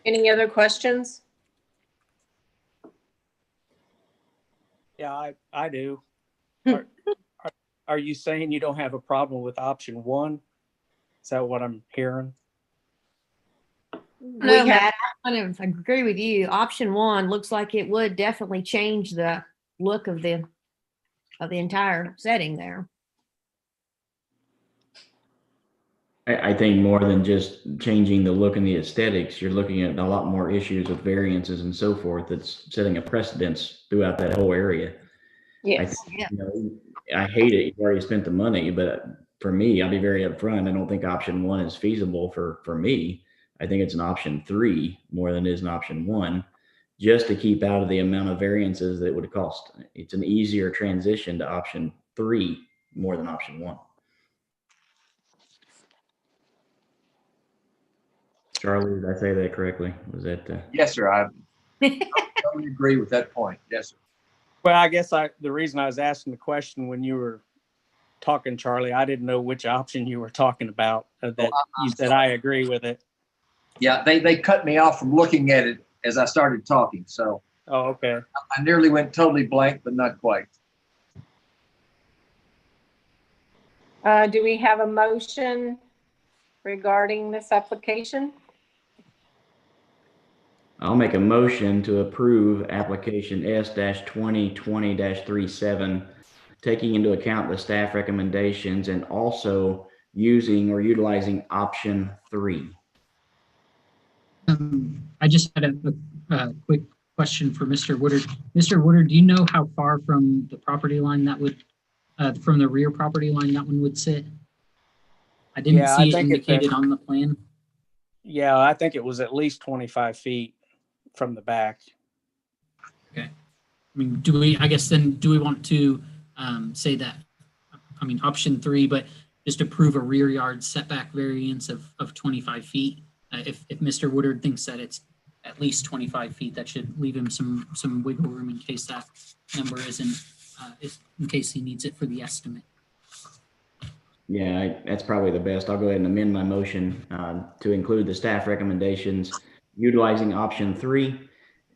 Any other questions? Yeah, I do. Hmm. Are you saying you don't have a problem with option 1? Is that what I'm hearing? No, Matt, I kind of agree with you. Option 1 looks like it would definitely change the look of the entire setting there. I think more than just changing the look and the aesthetics, you're looking at a lot more issues with variances and so forth. That's setting a precedence throughout that whole area. Yes. I hate it. You've already spent the money, but for me, I'll be very upfront. I don't think option 1 is feasible for me. I think it's an option 3 more than it is an option 1, just to keep out of the amount of variances that it would cost. It's an easier transition to option 3 more than option 1. Charlie, did I say that correctly? Was that? Yes, sir. I totally agree with that point. Yes, sir. Well, I guess the reason I was asking the question when you were talking, Charlie, I didn't know which option you were talking about. That you said I agree with it. Yeah, they cut me off from looking at it as I started talking. So Oh, okay. I nearly went totally blank, but not quite. Do we have a motion regarding this application? I'll make a motion to approve application S-2020-37, taking into account the staff recommendations and also using or utilizing option 3. I just had a quick question for Mr. Woodard. Mr. Woodard, do you know how far from the property line that would, from the rear property line that one would sit? I didn't see it indicated on the plan. Yeah, I think it was at least 25 feet from the back. Okay. I mean, do we want to say that, I mean, option 3, but just approve a rear yard setback variance of 25 feet? If Mr. Woodard thinks that it's at least 25 feet, that should leave him some wiggle room in case that number isn't, in case he needs it for the estimate. Yeah, that's probably the best. I'll go ahead and amend my motion to include the staff recommendations, utilizing option 3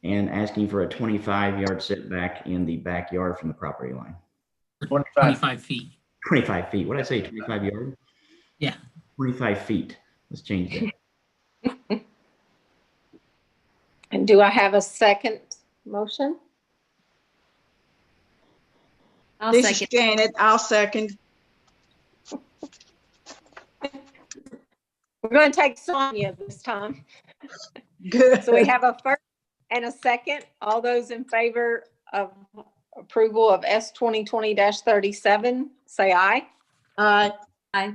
and asking for a 25-yard setback in the backyard from the property line. 25 feet. 25 feet. What did I say? 25 yards? Yeah. 25 feet. Let's change that. And do I have a second motion? I'll This second. is Janet. I'll second. We're going to take Sonia this time. Good. So we have a first and a second. All those in favor of approval of S 2020-37, say aye. Aye. Aye.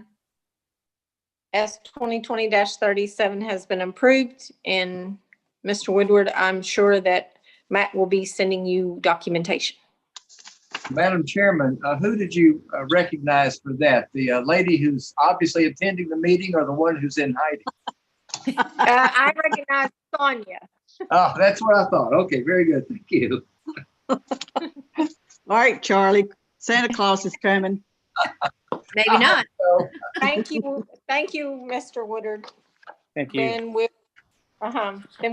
S 2020-37 has been approved, and Mr. Woodward, I'm sure that Matt will be sending you documentation. Madam Chairman, who did you recognize for that? The lady who's obviously attending the meeting or the one who's in hiding? I recognize Sonia. Oh, that's what I thought. Okay, very good. Thank you. All right, Charlie. Santa Claus is coming. Maybe not. Thank you, Mr. Woodard. Thank you. Then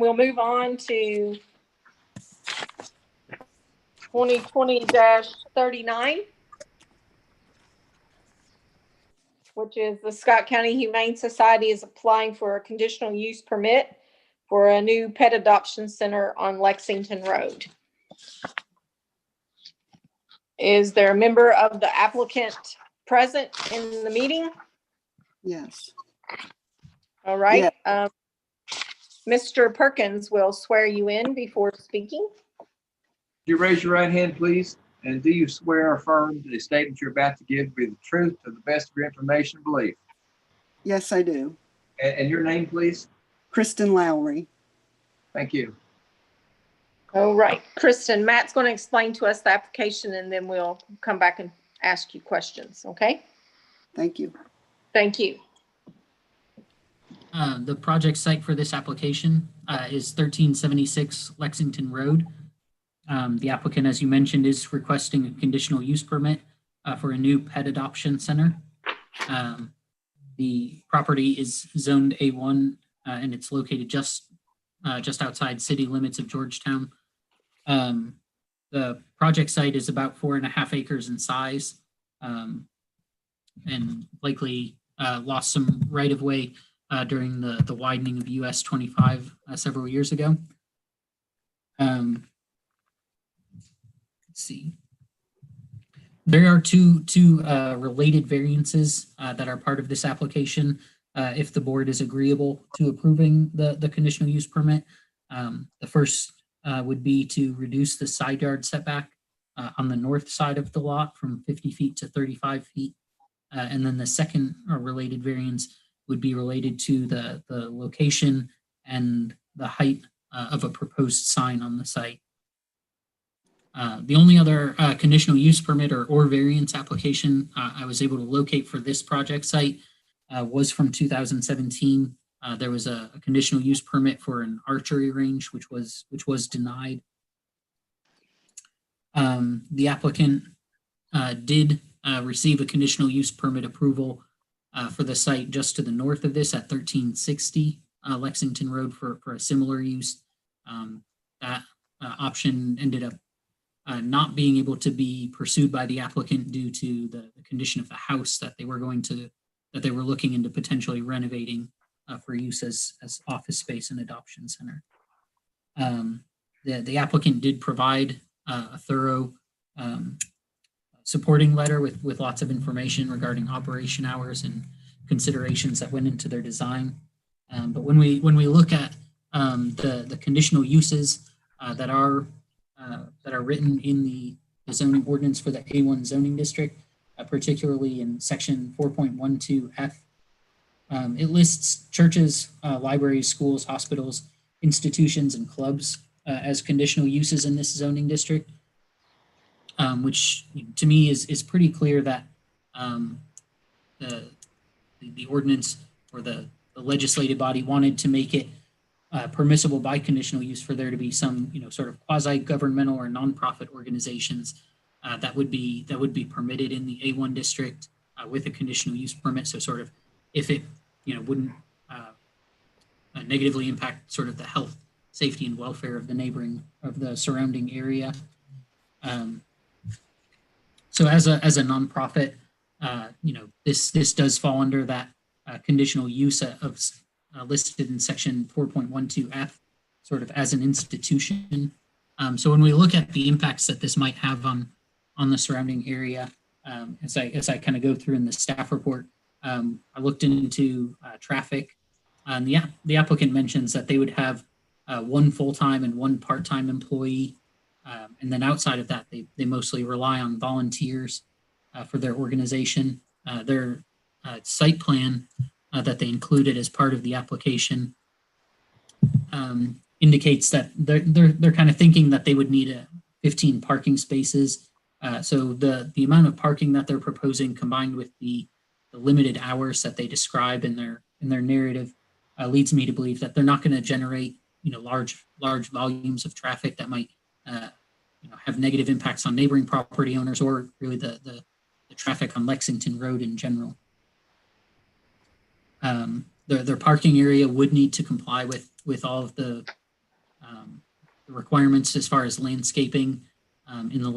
we'll move on to 2020-39, which is the Scott County Humane Society is applying for a conditional use permit for a new pet adoption center on Lexington Road. Is there a member of the applicant present in the meeting? Yes. All right. Mr. Perkins will swear you in before speaking. Could you raise your right hand, please? And do you swear or affirm the statement you're about to give to be the truth to the best of your information and belief? Yes, I do. And your name, please? Kristen Lowry. Thank you. All right, Kristen, Matt's going to explain to us the application and then we'll come back and ask you questions, okay? Thank you. Thank you. The project site for this application is 1376 Lexington Road. The applicant, as you mentioned, is requesting a conditional use permit for a new pet adoption center. The property is zoned A1 and it's located just outside city limits of Georgetown. The project site is about 4.5 acres in size and likely lost some right of way during the widening of US 25 several years ago. Let's see. There are two related variances that are part of this application. If the board is agreeable to approving the conditional use permit, the first would be to reduce the side yard setback on the north side of the lot from 50 feet to 35 feet. And then the second related variance would be related to the location and the height of a proposed sign on the site. The only other conditional use permit or variance application I was able to locate for this project site was from 2017. There was a conditional use permit for an archery range, which was denied. The applicant did receive a conditional use permit approval for the site just to the north of this at 1360 Lexington Road for a similar use. That option ended up not being able to be pursued by the applicant due to the condition of the house that they were looking into potentially renovating for use as office space and adoption center. The applicant did provide a thorough supporting letter with lots of information regarding operation hours and considerations that went into their design. But when we look at the conditional uses that are written in the zoning ordinance for the A1 zoning district, particularly in section 4.12F, it lists churches, libraries, schools, hospitals, institutions, and clubs as conditional uses in this zoning district, which to me is pretty clear that the ordinance or the legislative body wanted to make it permissible by conditional use for there to be some sort of quasi-governmental or nonprofit organizations that would be permitted in the A1 district with a conditional use permit. So sort of if it wouldn't negatively impact sort of the health, safety, and welfare of the surrounding area. So as a nonprofit, this does fall under that conditional use of listed in section 4.12F, sort of as an institution. So when we look at the impacts that this might have on the surrounding area, as I kind of go through in the staff report, I looked into traffic. The applicant mentions that they would have one full-time and one part-time employee. And then outside of that, they mostly rely on volunteers for their organization. Their site plan that they included as part of the application indicates that they're kind of thinking that they would need 15 parking spaces. So the amount of parking that they're proposing, combined with the limited hours that they describe in their narrative, leads me to believe that they're not going to generate large volumes of traffic that might have negative impacts on neighboring property owners or really the traffic on Lexington Road in general. Their parking area would need to comply with all of the requirements as far as landscaping in the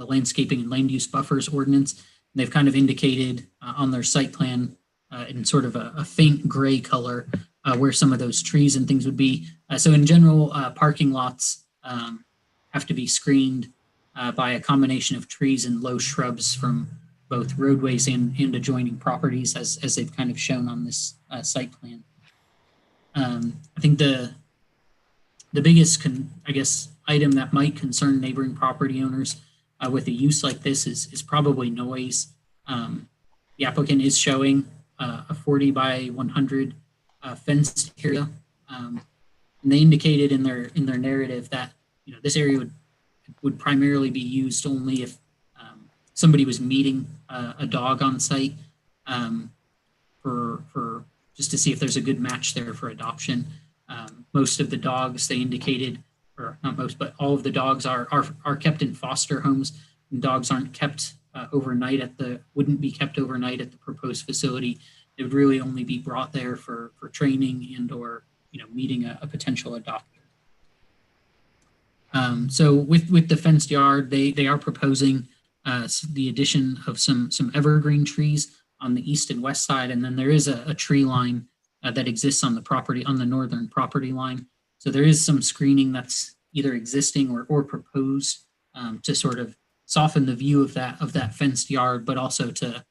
landscaping and land use buffers ordinance. And they've kind of indicated on their site plan in sort of a faint gray color where some of those trees and things would be. So in general, parking lots have to be screened by a combination of trees and low shrubs from both roadways and adjoining properties, as they've kind of shown on this site plan. I think the biggest, item that might concern neighboring property owners with a use like this is probably noise. The applicant is showing a 40 by 100 fenced area, and they indicated in their narrative that this area would primarily be used only if somebody was meeting a dog on site for just to see if there's a good match there for adoption. Most of the dogs, they indicated, or not most, but all of the dogs are kept in foster homes, and dogs aren't kept overnight wouldn't be kept overnight at the proposed facility. It would really only be brought there for training and or meeting a potential adopter. So with the fenced yard, they are proposing the addition of some evergreen trees on the east and west side, and then there is a tree line that exists on the northern property line. So there is some screening that's either existing or proposed to sort of soften the view of that fenced yard, but also to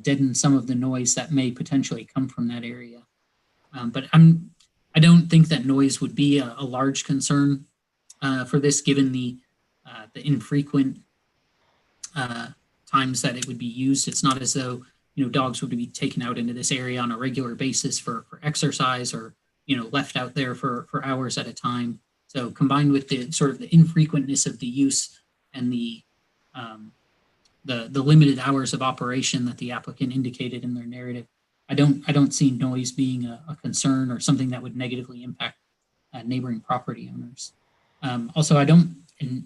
deaden some of the noise that may potentially come from that area. But I don't think that noise would be a large concern for this, given the infrequent times that it would be used. It's not as though dogs would be taken out into this area on a regular basis for exercise or left out there for hours at a time. So combined with the sort of the infrequentness of the use and the limited hours of operation that the applicant indicated in their narrative, I don't see noise being a concern or something that would negatively impact neighboring property owners. Also, I don't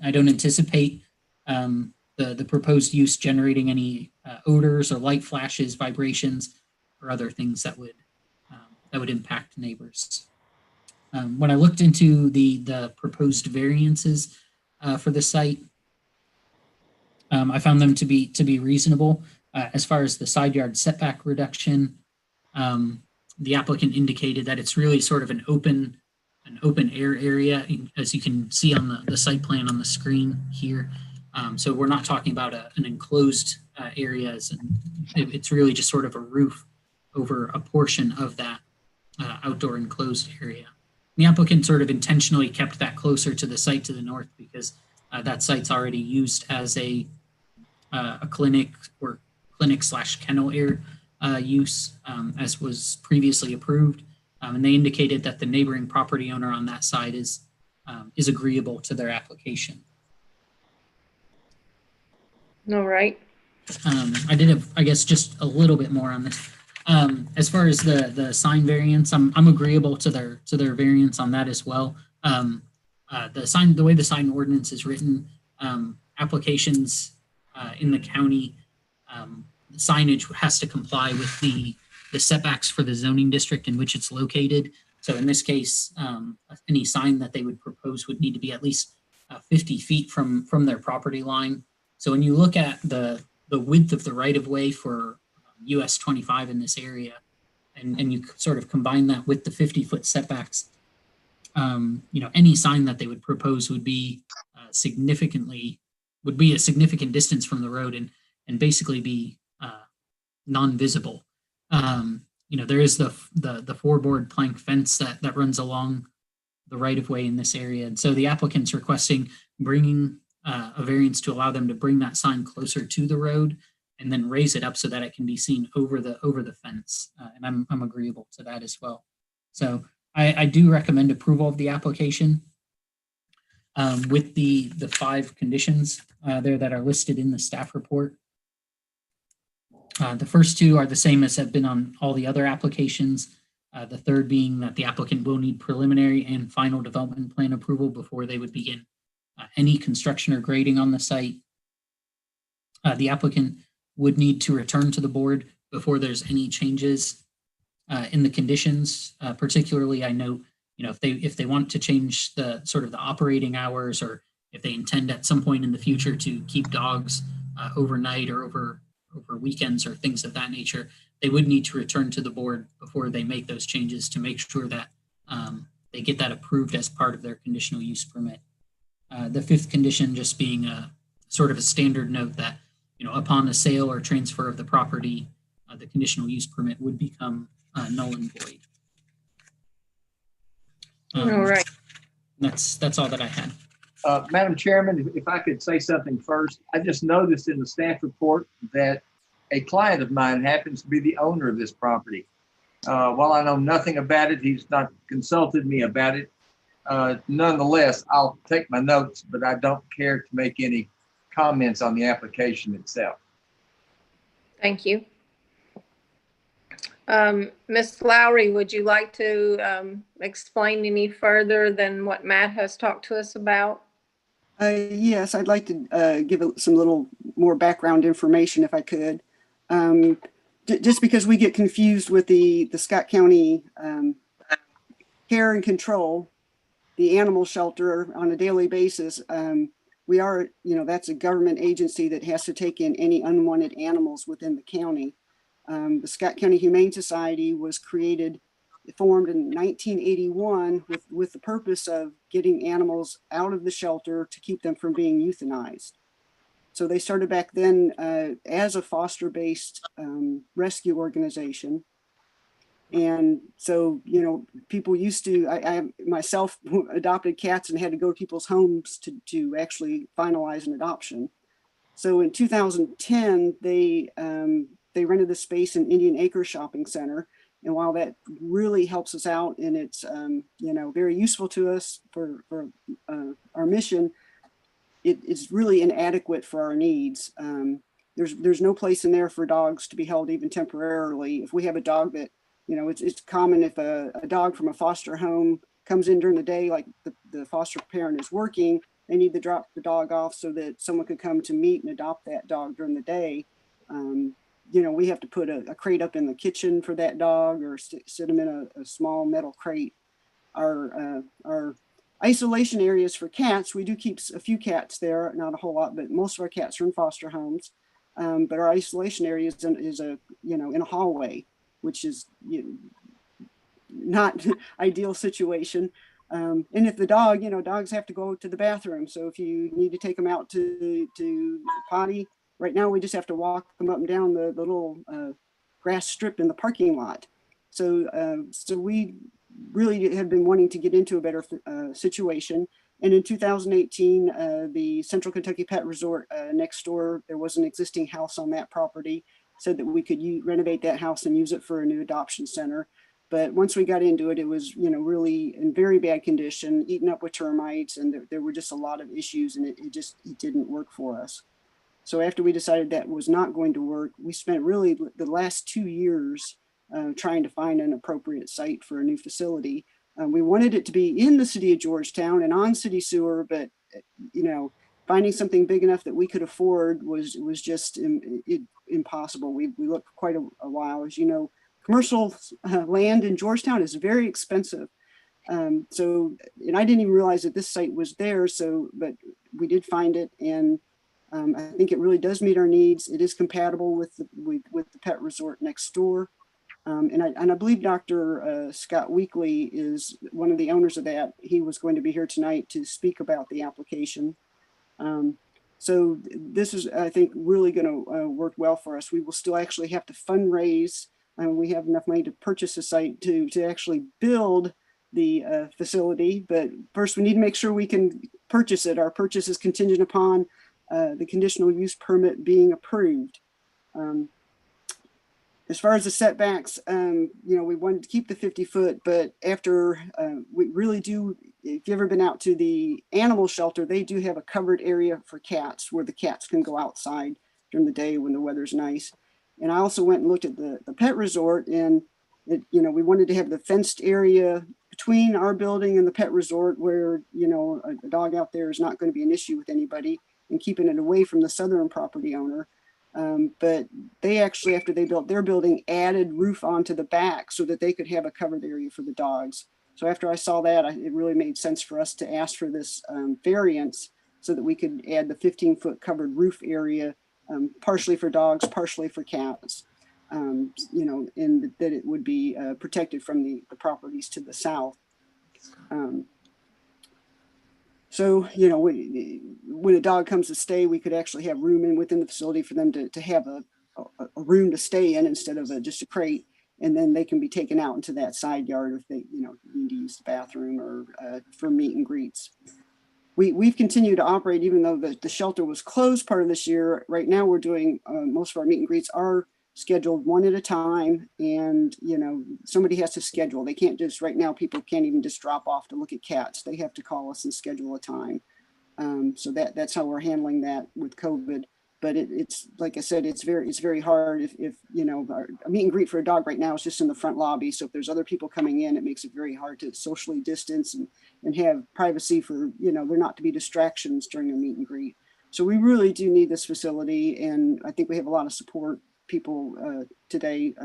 anticipate the proposed use generating any odors or light flashes, vibrations, or other things that would impact neighbors. When I looked into the proposed variances for the site, I found them to be reasonable. As far as the side yard setback reduction, the applicant indicated that it's really sort of an open air area, as you can see on the site plan on the screen here. So we're not talking about an enclosed area, and it's really just sort of a roof over a portion of that outdoor enclosed area. The applicant sort of intentionally kept that closer to the site to the north because that site's already used as a clinic or clinic/kennel air use, as was previously approved. And they indicated that the neighboring property owner on that side is agreeable to their application. All right. I did have, I guess, just a little bit more on this. As far as the sign variance, I'm agreeable to their variance on that as well. The way the sign ordinance is written, applications in the county, signage has to comply with the setbacks for the zoning district in which it's located. So in this case, any sign that they would propose would need to be at least 50 feet from their property line. So when you look at the width of the right-of-way for US 25 in this area, and you sort of combine that with the 50-foot setbacks, any sign that they would propose would be a significant distance from the road and basically be non-visible. There is the four-board plank fence that runs along the right-of-way in this area, and so the applicant's requesting bringing a variance to allow them to bring that sign closer to the road and then raise it up so that it can be seen over the fence. And I'm agreeable to that as well. So I do recommend approval of the application with the 5 conditions there that are listed in the staff report. The first 2 are the same as have been on all the other applications. The third being that the applicant will need preliminary and final development plan approval before they would begin any construction or grading on the site. The applicant would need to return to the board before there's any changes in the conditions. Particularly, I note, if they want to change the sort of the operating hours, or if they intend at some point in the future to keep dogs overnight or over weekends or things of that nature, they would need to return to the board before they make those changes to make sure that they get that approved as part of their conditional use permit. The 5th condition just being a sort of a standard note that, upon a sale or transfer of the property, the conditional use permit would become null and void. All right. That's all that I had. Madam Chairman, if I could say something first, I just noticed in the staff report that a client of mine happens to be the owner of this property. While I know nothing about it, he's not consulted me about it. Nonetheless, I'll take my notes, but I don't care to make any comments on the application itself. Thank you. Ms. Lowry, would you like to explain any further than what Matt has talked to us about? Yes, I'd like to give some little more background information if I could. Just because we get confused with the Scott County care and control, the animal shelter on a daily basis. We are, that's a government agency that has to take in any unwanted animals within the county. The Scott County Humane Society was formed in 1981 with the purpose of getting animals out of the shelter to keep them from being euthanized. So they started back then as a foster-based rescue organization. And so, people used to, I myself adopted cats and had to go to people's homes to actually finalize an adoption. So in 2010, they rented the space in Indian Acres Shopping Center, And while that really helps us out and it's, very useful to us for our mission, it is really inadequate for our needs. There's no place in there for dogs to be held even temporarily. If we have a dog that, it's common if a dog from a foster home comes in during the day, like the foster parent is working, they need to drop the dog off so that someone could come to meet and adopt that dog during the day. We have to put a crate up in the kitchen for that dog or sit them in a small metal crate. Our isolation areas for cats, we do keep a few cats there, not a whole lot, but most of our cats are in foster homes. But our isolation area is in a hallway, which is not ideal situation. And if the dog, dogs have to go to the bathroom. So if you need to take them out to potty, right now we just have to walk them up and down the little grass strip in the parking lot. So we really have been wanting to get into a better situation. And in 2018, the Central Kentucky Pet Resort next door, there was an existing house on that property, said that we could renovate that house and use it for a new adoption center. But once we got into it, it was, really in very bad condition, eaten up with termites, and there were just a lot of issues, and it didn't work for us. So after we decided that was not going to work, we spent really the last 2 years trying to find an appropriate site for a new facility. We wanted it to be in the city of Georgetown and on city sewer, but finding something big enough that we could afford was just impossible. We looked for quite a while. As you know, commercial land in Georgetown is very expensive. And I didn't even realize that this site was there. But we did find it, and I think it really does meet our needs. It is compatible with the pet resort next door. And I believe Dr. Scott Weekly is one of the owners of that. He was going to be here tonight to speak about the application. So this is, I think, really going to work well for us. We will still actually have to fundraise. We have enough money to purchase a site to actually build the facility. But first, we need to make sure we can purchase it. Our purchase is contingent upon the conditional use permit being approved. As far as the setbacks, we wanted to keep the 50-foot, but after we really do, if you've ever been out to the animal shelter, they do have a covered area for cats where the cats can go outside during the day when the weather's nice. And I also went and looked at the pet resort, and we wanted to have the fenced area between our building and the pet resort where, a dog out there is not going to be an issue with anybody, and keeping it away from the southern property owner. But they actually, after they built their building, added roof onto the back so that they could have a covered area for the dogs. So after I saw that, it really made sense for us to ask for this variance so that we could add the 15-foot covered roof area, partially for dogs, partially for cats, and that it would be protected from the properties to the south. So, when a dog comes to stay, we could actually have room within the facility for them to have a room to stay in instead of just a crate. And then they can be taken out into that side yard if they, need to use the bathroom or for meet and greets. We've continued to operate even though the shelter was closed part of this year. Right now, we're doing most of our meet and greets are scheduled one at a time, and somebody has to schedule. They can't just, right now people can't even just drop off to look at cats. They have to call us and schedule a time. So that's how we're handling that with COVID. But it's like I said, it's very hard if a meet and greet for a dog right now is just in the front lobby. So if there's other people coming in, it makes it very hard to socially distance and have privacy for there not to be distractions during a meet and greet. So we really do need this facility, and I think we have a lot of support people today,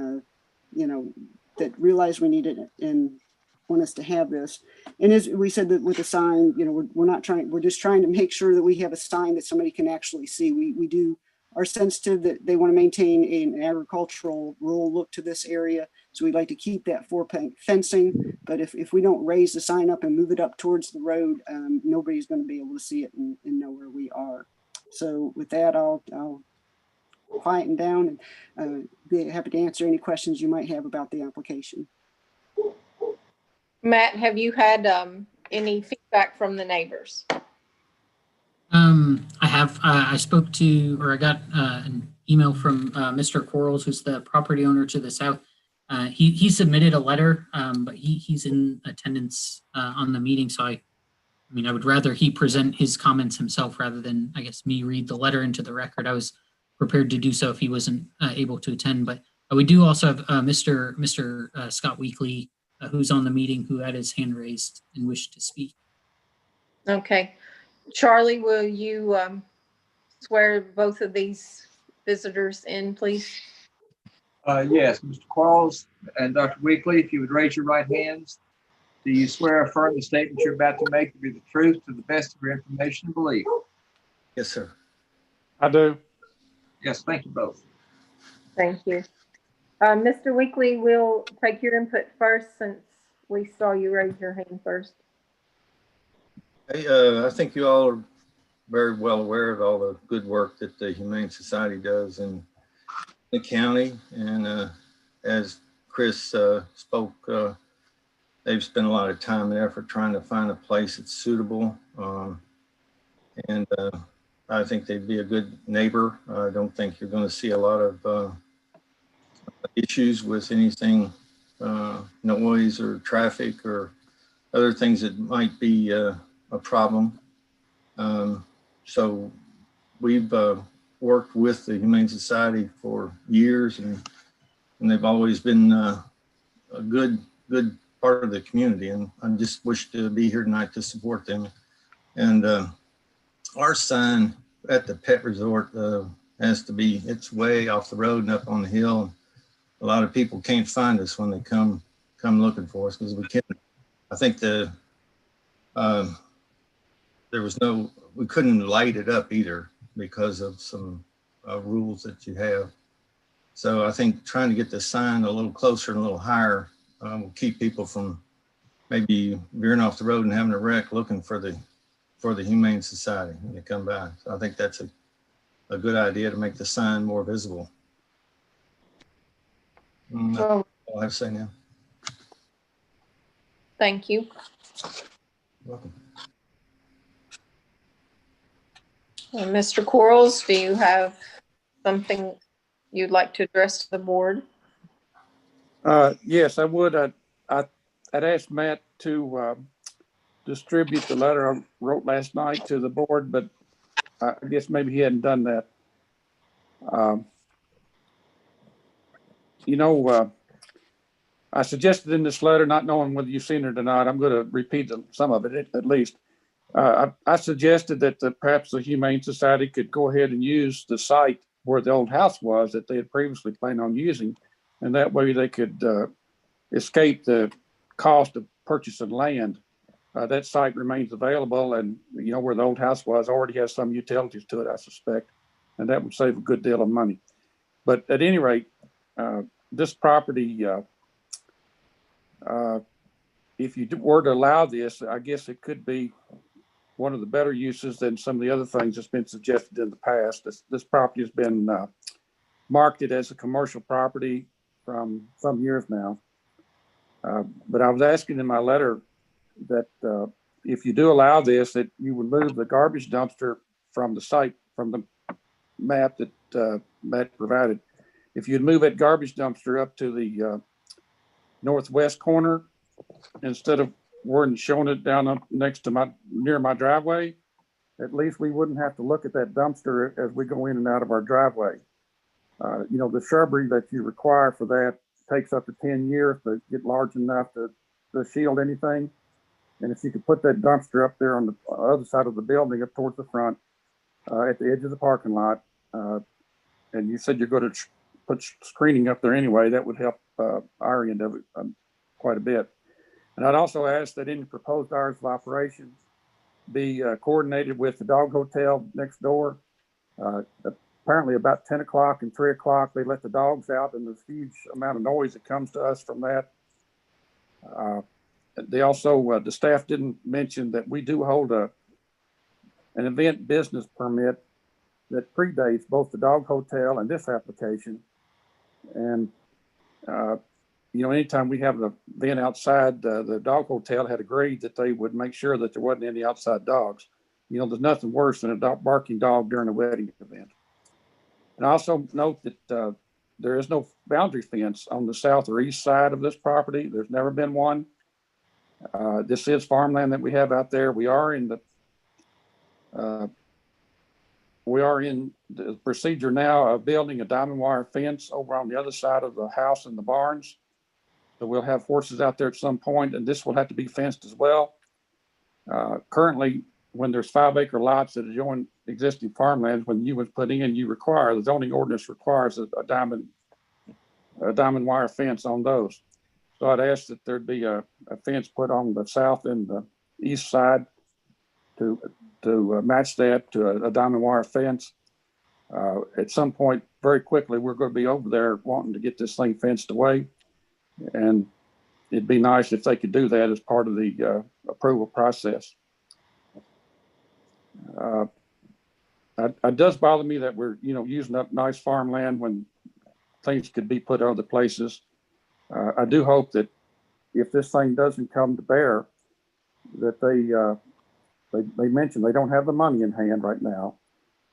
that realize we need it and want us to have this. And as we said that with the sign, we're just trying to make sure that we have a sign that somebody can actually see. We do are sensitive that they want to maintain an agricultural rural look to this area. So we'd like to keep that 4-paint fencing, but if we don't raise the sign up and move it up towards the road, nobody's going to be able to see it and know where we are. So with that, I'll quieten down and be happy to answer any questions you might have about the application. Matt, have you had any feedback from the neighbors? I have. I spoke to, or I got an email from Mr. Quarles, who's the property owner to the south. He submitted a letter, but he's in attendance on the meeting. So I mean, I would rather he present his comments himself rather than, I guess, me read the letter into the record. I was prepared to do so if he wasn't able to attend. But we do also have Mr. Scott Weekly, who's on the meeting, who had his hand raised and wished to speak. Okay. Charlie, will you swear both of these visitors in, please? Yes, Mr. Quarles and Dr. Weekly, if you would raise your right hands. Do you swear or affirm the statement you're about to make to be the truth to the best of your information and belief? Yes, sir. I do. Yes, thank you both. Thank you. Mr. Weekly, we'll take your input first since we saw you raise your hand first. Hey, I think you all are very well aware of all the good work that the Humane Society does in the county. And as Chris spoke, they've spent a lot of time and effort trying to find a place that's suitable. And I think they'd be a good neighbor. I don't think you're going to see a lot of issues with anything, noise or traffic or other things that might be a problem. So we've worked with the Humane Society for years, and they've always been a good part of the community. And I just wish to be here tonight to support them. And our sign at the pet resort has to be, it's way off the road and up on the hill. A lot of people can't find us when they come looking for us because we can't. I think we couldn't light it up either because of some rules that you have. So I think trying to get the sign a little closer and a little higher will keep people from maybe veering off the road and having a wreck looking for the Humane Society when they come by. So I think that's a good idea to make the sign more visible. That's all I have to say now. Thank you. You're welcome. Mr. Quarles, do you have something you'd like to address to the board? Yes, I would. I'd asked Matt to distribute the letter I wrote last night to the board, but I guess maybe he hadn't done that. I suggested in this letter, not knowing whether you've seen it or not, I'm going to repeat some of it at least. I suggested that perhaps the Humane Society could go ahead and use the site where the old house was that they had previously planned on using, and that way they could escape the cost of purchasing land. That site remains available, and where the old house was already has some utilities to it, I suspect, and that would save a good deal of money. But at any rate, this property, if you were to allow this, I guess it could be one of the better uses than some of the other things that's been suggested in the past. This property has been marketed as a commercial property from some years now. But I was asking in my letter that if you do allow this, that you would move the garbage dumpster from the site, from the map that Matt provided. If you'd move that garbage dumpster up to the northwest corner, instead of showing it down up next to near my driveway, at least we wouldn't have to look at that dumpster as we go in and out of our driveway. The shrubbery that you require for that takes up to 10 years to get large enough to shield anything. And if you could put that dumpster up there on the other side of the building up towards the front, at the edge of the parking lot, and you said you're going to put screening up there anyway, that would help our end of it quite a bit. And I'd also ask that any proposed hours of operations be coordinated with the dog hotel next door. Apparently about 10 o'clock and 3 o'clock, they let the dogs out, and there's a huge amount of noise that comes to us from that. They also, the staff didn't mention that we do hold an event business permit that predates both the dog hotel and this application. And, anytime we have an event outside, the dog hotel had agreed that they would make sure that there wasn't any outside dogs. There's nothing worse than a barking dog during a wedding event. And I also note that there is no boundary fence on the south or east side of this property. There's never been one. This is farmland that we have out there. We are in the procedure now of building a diamond wire fence over on the other side of the house and the barns. So we'll have horses out there at some point, and this will have to be fenced as well. Currently, when there's 5-acre lots that adjoin existing farmlands, when you would put in, the zoning ordinance requires a diamond wire fence on those. So I'd ask that there'd be a fence put on the south and the east side to match that to a diamond wire fence. At some point, very quickly, we're going to be over there wanting to get this thing fenced away. And it'd be nice if they could do that as part of the approval process. It does bother me that we're, using up nice farmland when things could be put other places. I do hope that if this thing doesn't come to bear, that they mention they don't have the money in hand right now.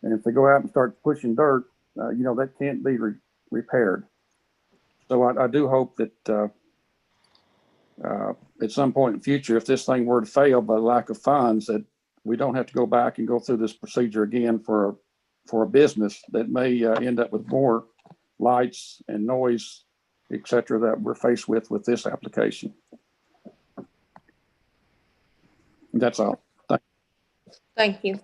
And if they go out and start pushing dirt, that can't be repaired. So I do hope that at some point in the future, if this thing were to fail by lack of funds, that we don't have to go back and go through this procedure again for a business that may end up with more lights and noise, et cetera, that we're faced with this application. That's all. Thank you.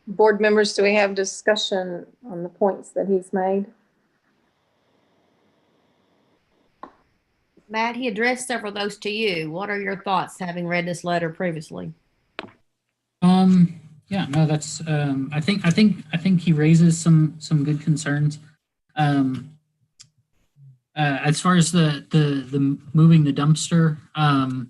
Board members, do we have discussion on the points that he's made? Matt, he addressed several of those to you. What are your thoughts, having read this letter previously? Yeah, no, that's, I think he raises some good concerns. As far as the moving the dumpster, I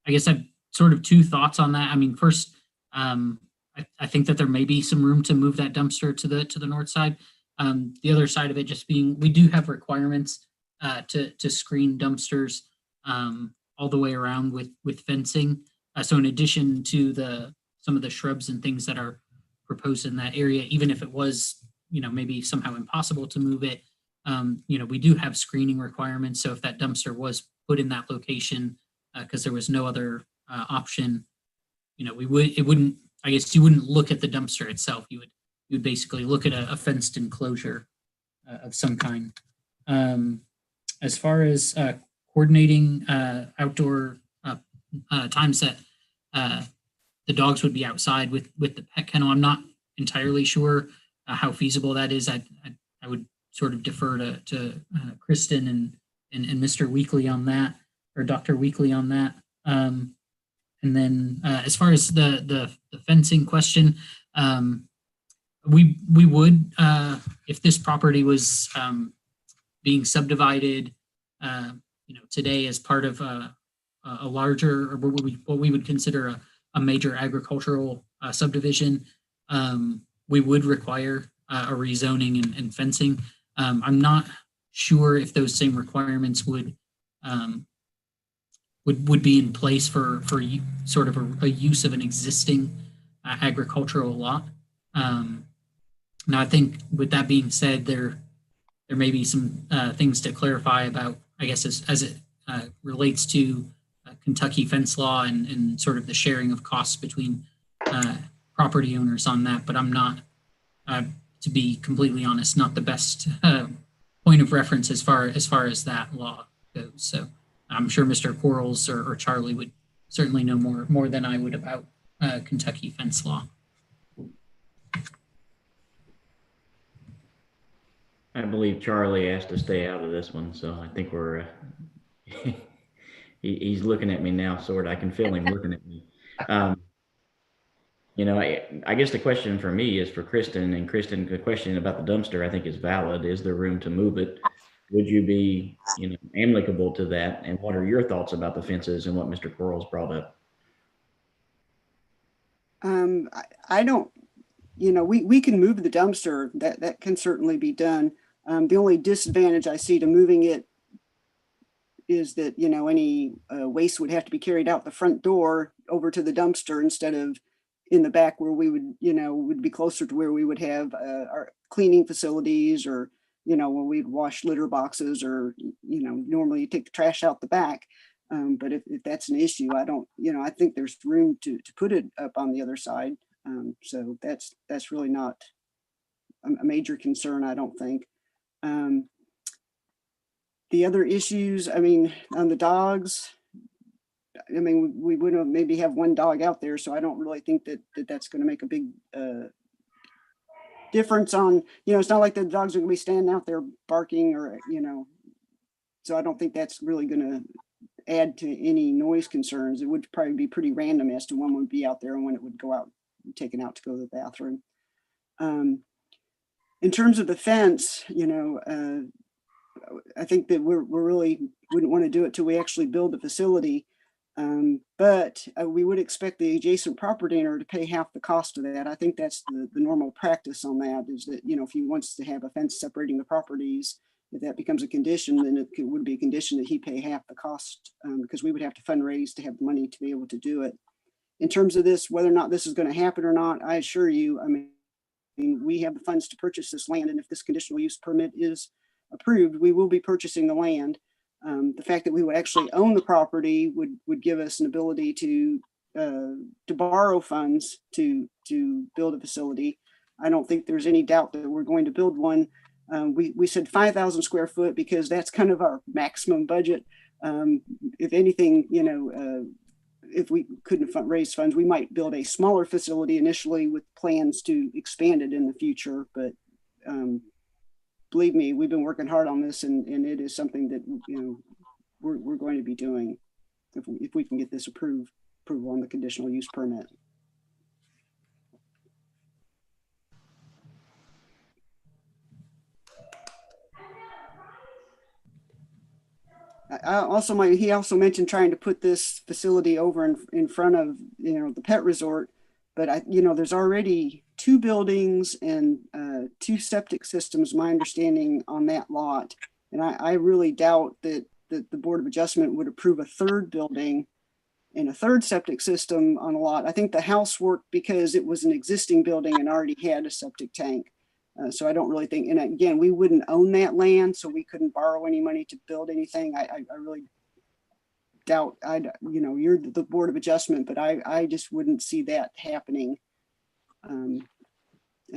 guess I've sort of two thoughts on that. I mean, first, I think that there may be some room to move that dumpster to the north side. The other side of it just being, we do have requirements to screen dumpsters all the way around with fencing. So in addition to some of the shrubs and things that are proposed in that area, even if it was, maybe somehow impossible to move it, we do have screening requirements. So if that dumpster was put in that location because there was no other option, I guess you wouldn't look at the dumpster itself. You would basically look at a fenced enclosure of some kind. As far as coordinating outdoor times that the dogs would be outside with the pet kennel, I'm not entirely sure how feasible that is. I would sort of defer to Kristen and Mr. Weekly on that, or Dr. Weekly on that. And then as far as the fencing question, we would, if this property was being subdivided, today as part of a larger, or what we would consider a major agricultural subdivision, we would require a rezoning and fencing. I'm not sure if those same requirements would be in place for sort of a use of an existing agricultural lot. Now, I think with that being said, there may be some things to clarify about, I guess, as it relates to Kentucky fence law and sort of the sharing of costs between property owners on that. But I'm not, to be completely honest, not the best point of reference as far as that law goes. So I'm sure Mr. Quarles or Charlie would certainly know more than I would about Kentucky fence law. I believe Charlie asked to stay out of this one, so I think we're, he's looking at me now, sort of. I can feel him looking at me. I guess the question for me is for Kristen, and Kristen, the question about the dumpster I think is valid. Is there room to move it? Would you be, amicable to that? And what are your thoughts about the fences and what Mr. Quarles brought up? I don't, we can move the dumpster. That can certainly be done. The only disadvantage I see to moving it is that, any waste would have to be carried out the front door over to the dumpster instead of in the back where we would, would be closer to where we would have our cleaning facilities, or, where we'd wash litter boxes, or, normally you take the trash out the back. But if that's an issue, I don't, I think there's room to put it up on the other side. So that's really not a major concern, I don't think. The other issues, I mean, on the dogs, I mean, we would maybe have one dog out there, so I don't really think that's going to make a big difference on, it's not like the dogs are going to be standing out there barking, or, so I don't think that's really going to add to any noise concerns. It would probably be pretty random as to when would be out there and when it would go out, taken out to go to the bathroom. In terms of the fence, I think that we really wouldn't want to do it till we actually build the facility. But we would expect the adjacent property owner to pay half the cost of that. I think that's the normal practice on that, is that, if he wants to have a fence separating the properties, if that becomes a condition, then it would be a condition that he pay half the cost, because we would have to fundraise to have the money to be able to do it. In terms of this, whether or not this is going to happen or not, I assure you, I mean, we have the funds to purchase this land, and if this conditional use permit is approved, we will be purchasing the land. The fact that we would actually own the property would give us an ability to borrow funds to build a facility. I don't think there's any doubt that we're going to build one. We said 5,000 square foot because that's kind of our maximum budget. If anything, if we couldn't raise funds, we might build a smaller facility initially with plans to expand it in the future. But believe me, we've been working hard on this, and it is something that we're going to be doing if we can get this approval on the conditional use permit. He also mentioned trying to put this facility over in front of the pet resort, but there's already 2 buildings and 2 septic systems, my understanding, on that lot, and I really doubt that the Board of Adjustment would approve a 3rd building and a 3rd septic system on a lot. I think the house worked because it was an existing building and already had a septic tank. So I don't really think, and again, we wouldn't own that land, so we couldn't borrow any money to build anything. I really doubt, you're the Board of Adjustment, but I just wouldn't see that happening. And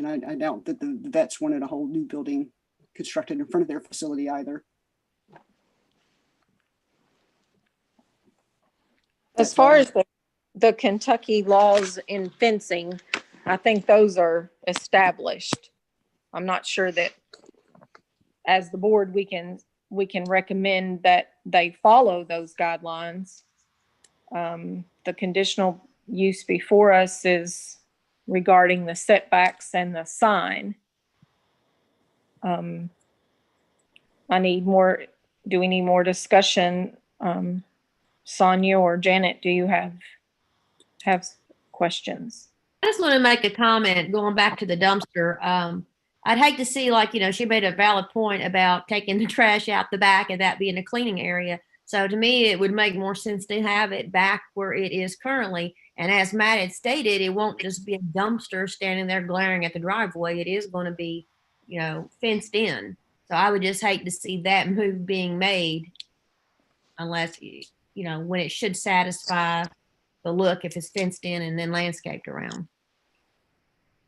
I doubt that the vets wanted a whole new building constructed in front of their facility either. As far as the Kentucky laws in fencing, I think those are established. I'm not sure that as the board, we can recommend that they follow those guidelines. The conditional use before us is regarding the setbacks and the sign. Do we need more discussion? Sonia or Janet, do you have questions? I just want to make a comment going back to the dumpster. I'd hate to see, she made a valid point about taking the trash out the back and that being a cleaning area. So to me, it would make more sense to have it back where it is currently. And as Matt had stated, it won't just be a dumpster standing there glaring at the driveway. It is going to be, fenced in. So I would just hate to see that move being made unless, when it should satisfy the look if it's fenced in and then landscaped around.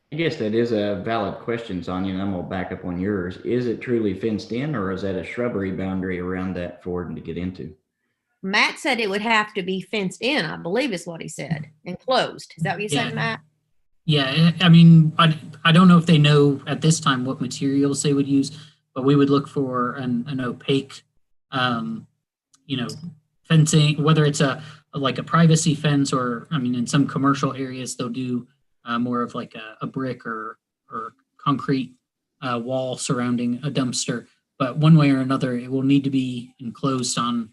I guess that is a valid question, Sonia, and I'm going to back up on yours. Is it truly fenced in, or is that a shrubbery boundary around that for them to get into? Matt said it would have to be fenced in, I believe is what he said, enclosed. Is that what you said, Matt? Yeah, I mean, I don't know if they know at this time what materials they would use, but we would look for an opaque, fencing, whether it's a privacy fence or, in some commercial areas, they'll do more of like a brick or concrete wall surrounding a dumpster. But one way or another, it will need to be enclosed on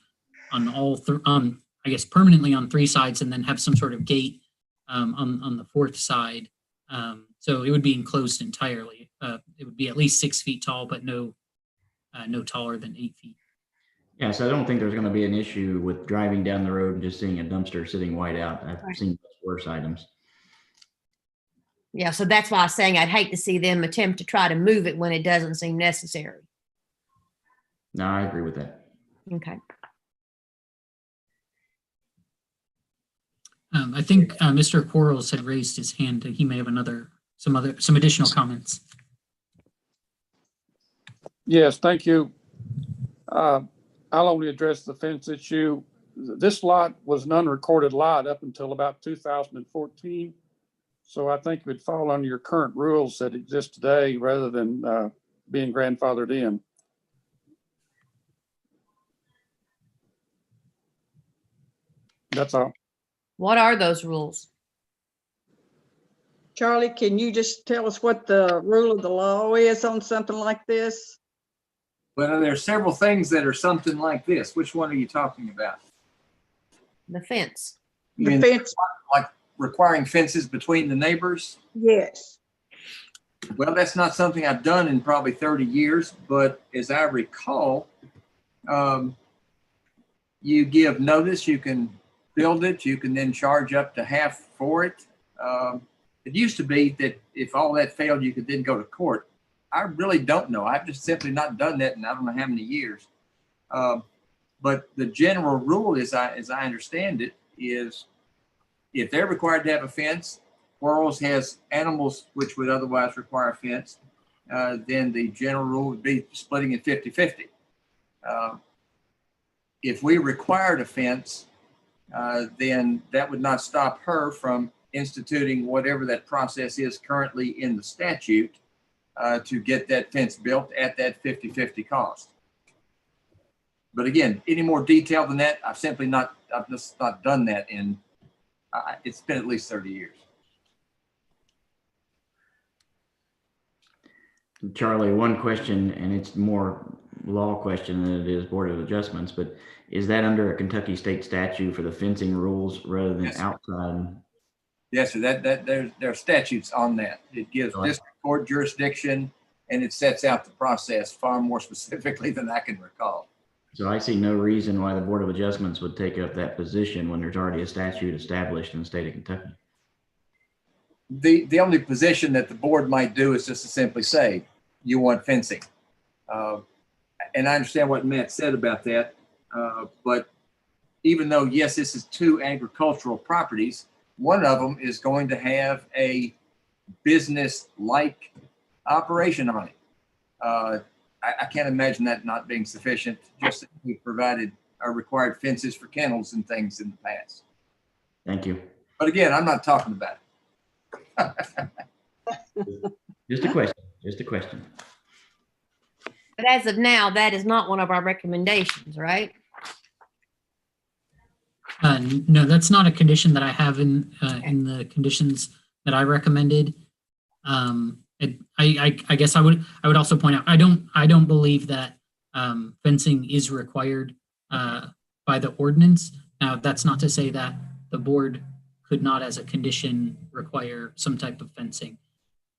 permanently on 3 sides, and then have some sort of gate on the 4th side. So it would be enclosed entirely. It would be at least 6 feet tall, but no taller than 8 feet. Yeah, so I don't think there's going to be an issue with driving down the road and just seeing a dumpster sitting white out. I've seen worse items. Yeah, so that's why I was saying I'd hate to see them attempt to try to move it when it doesn't seem necessary. No, I agree with that. Okay. I think Mr. Quarles had raised his hand. He may have some additional comments. Yes, thank you. I'll only address the fence issue. This lot was an unrecorded lot up until about 2014. So I think it would fall under your current rules that exist today rather than being grandfathered in. That's all. What are those rules? Charlie, can you just tell us what the rule of the law is on something like this? Well, there are several things that are something like this. Which one are you talking about? The fence. You The mean fence, like requiring fences between the neighbors? yes. Well, that's not something I've done in probably 30 years, but as I recall, you give notice, you can build it, you can then charge up to half for it. It used to be that if all that failed, you could then go to court. I really don't know. I've just simply not done that in I don't know how many years. But the general rule, as I understand it, is if they're required to have a fence, Quarles has animals which would otherwise require a fence, then the general rule would be splitting it 50-50. If we required a fence, then that would not stop her from instituting whatever that process is currently in the statute to get that fence built at that 50-50 cost. But again, any more detail than that, I've just not done that in, it's been at least 30 years. Charlie, one question, and it's more law question than it is Board of Adjustments, but is that under a Kentucky state statute for the fencing rules rather than Yes, outside? Yes, sir. There are statutes on that. It gives district court jurisdiction and it sets out the process far more specifically than I can recall. So I see no reason why the Board of Adjustments would take up that position when there's already a statute established in the state of Kentucky. The only position that the board might do is just to simply say, you want fencing. And I understand what Matt said about that. But even though, yes, this is two agricultural properties, one of them is going to have a business-like operation on it. I can't imagine that not being sufficient, just that we provided our required fences for kennels and things in the past. Thank you. But again, I'm not talking about it. Just a question, just a question. But as of now, that is not one of our recommendations, right? No, that's not a condition that I have in the conditions that I recommended. I guess I would also point out I don't believe that fencing is required by the ordinance. Now, that's not to say that the board could not, as a condition, require some type of fencing.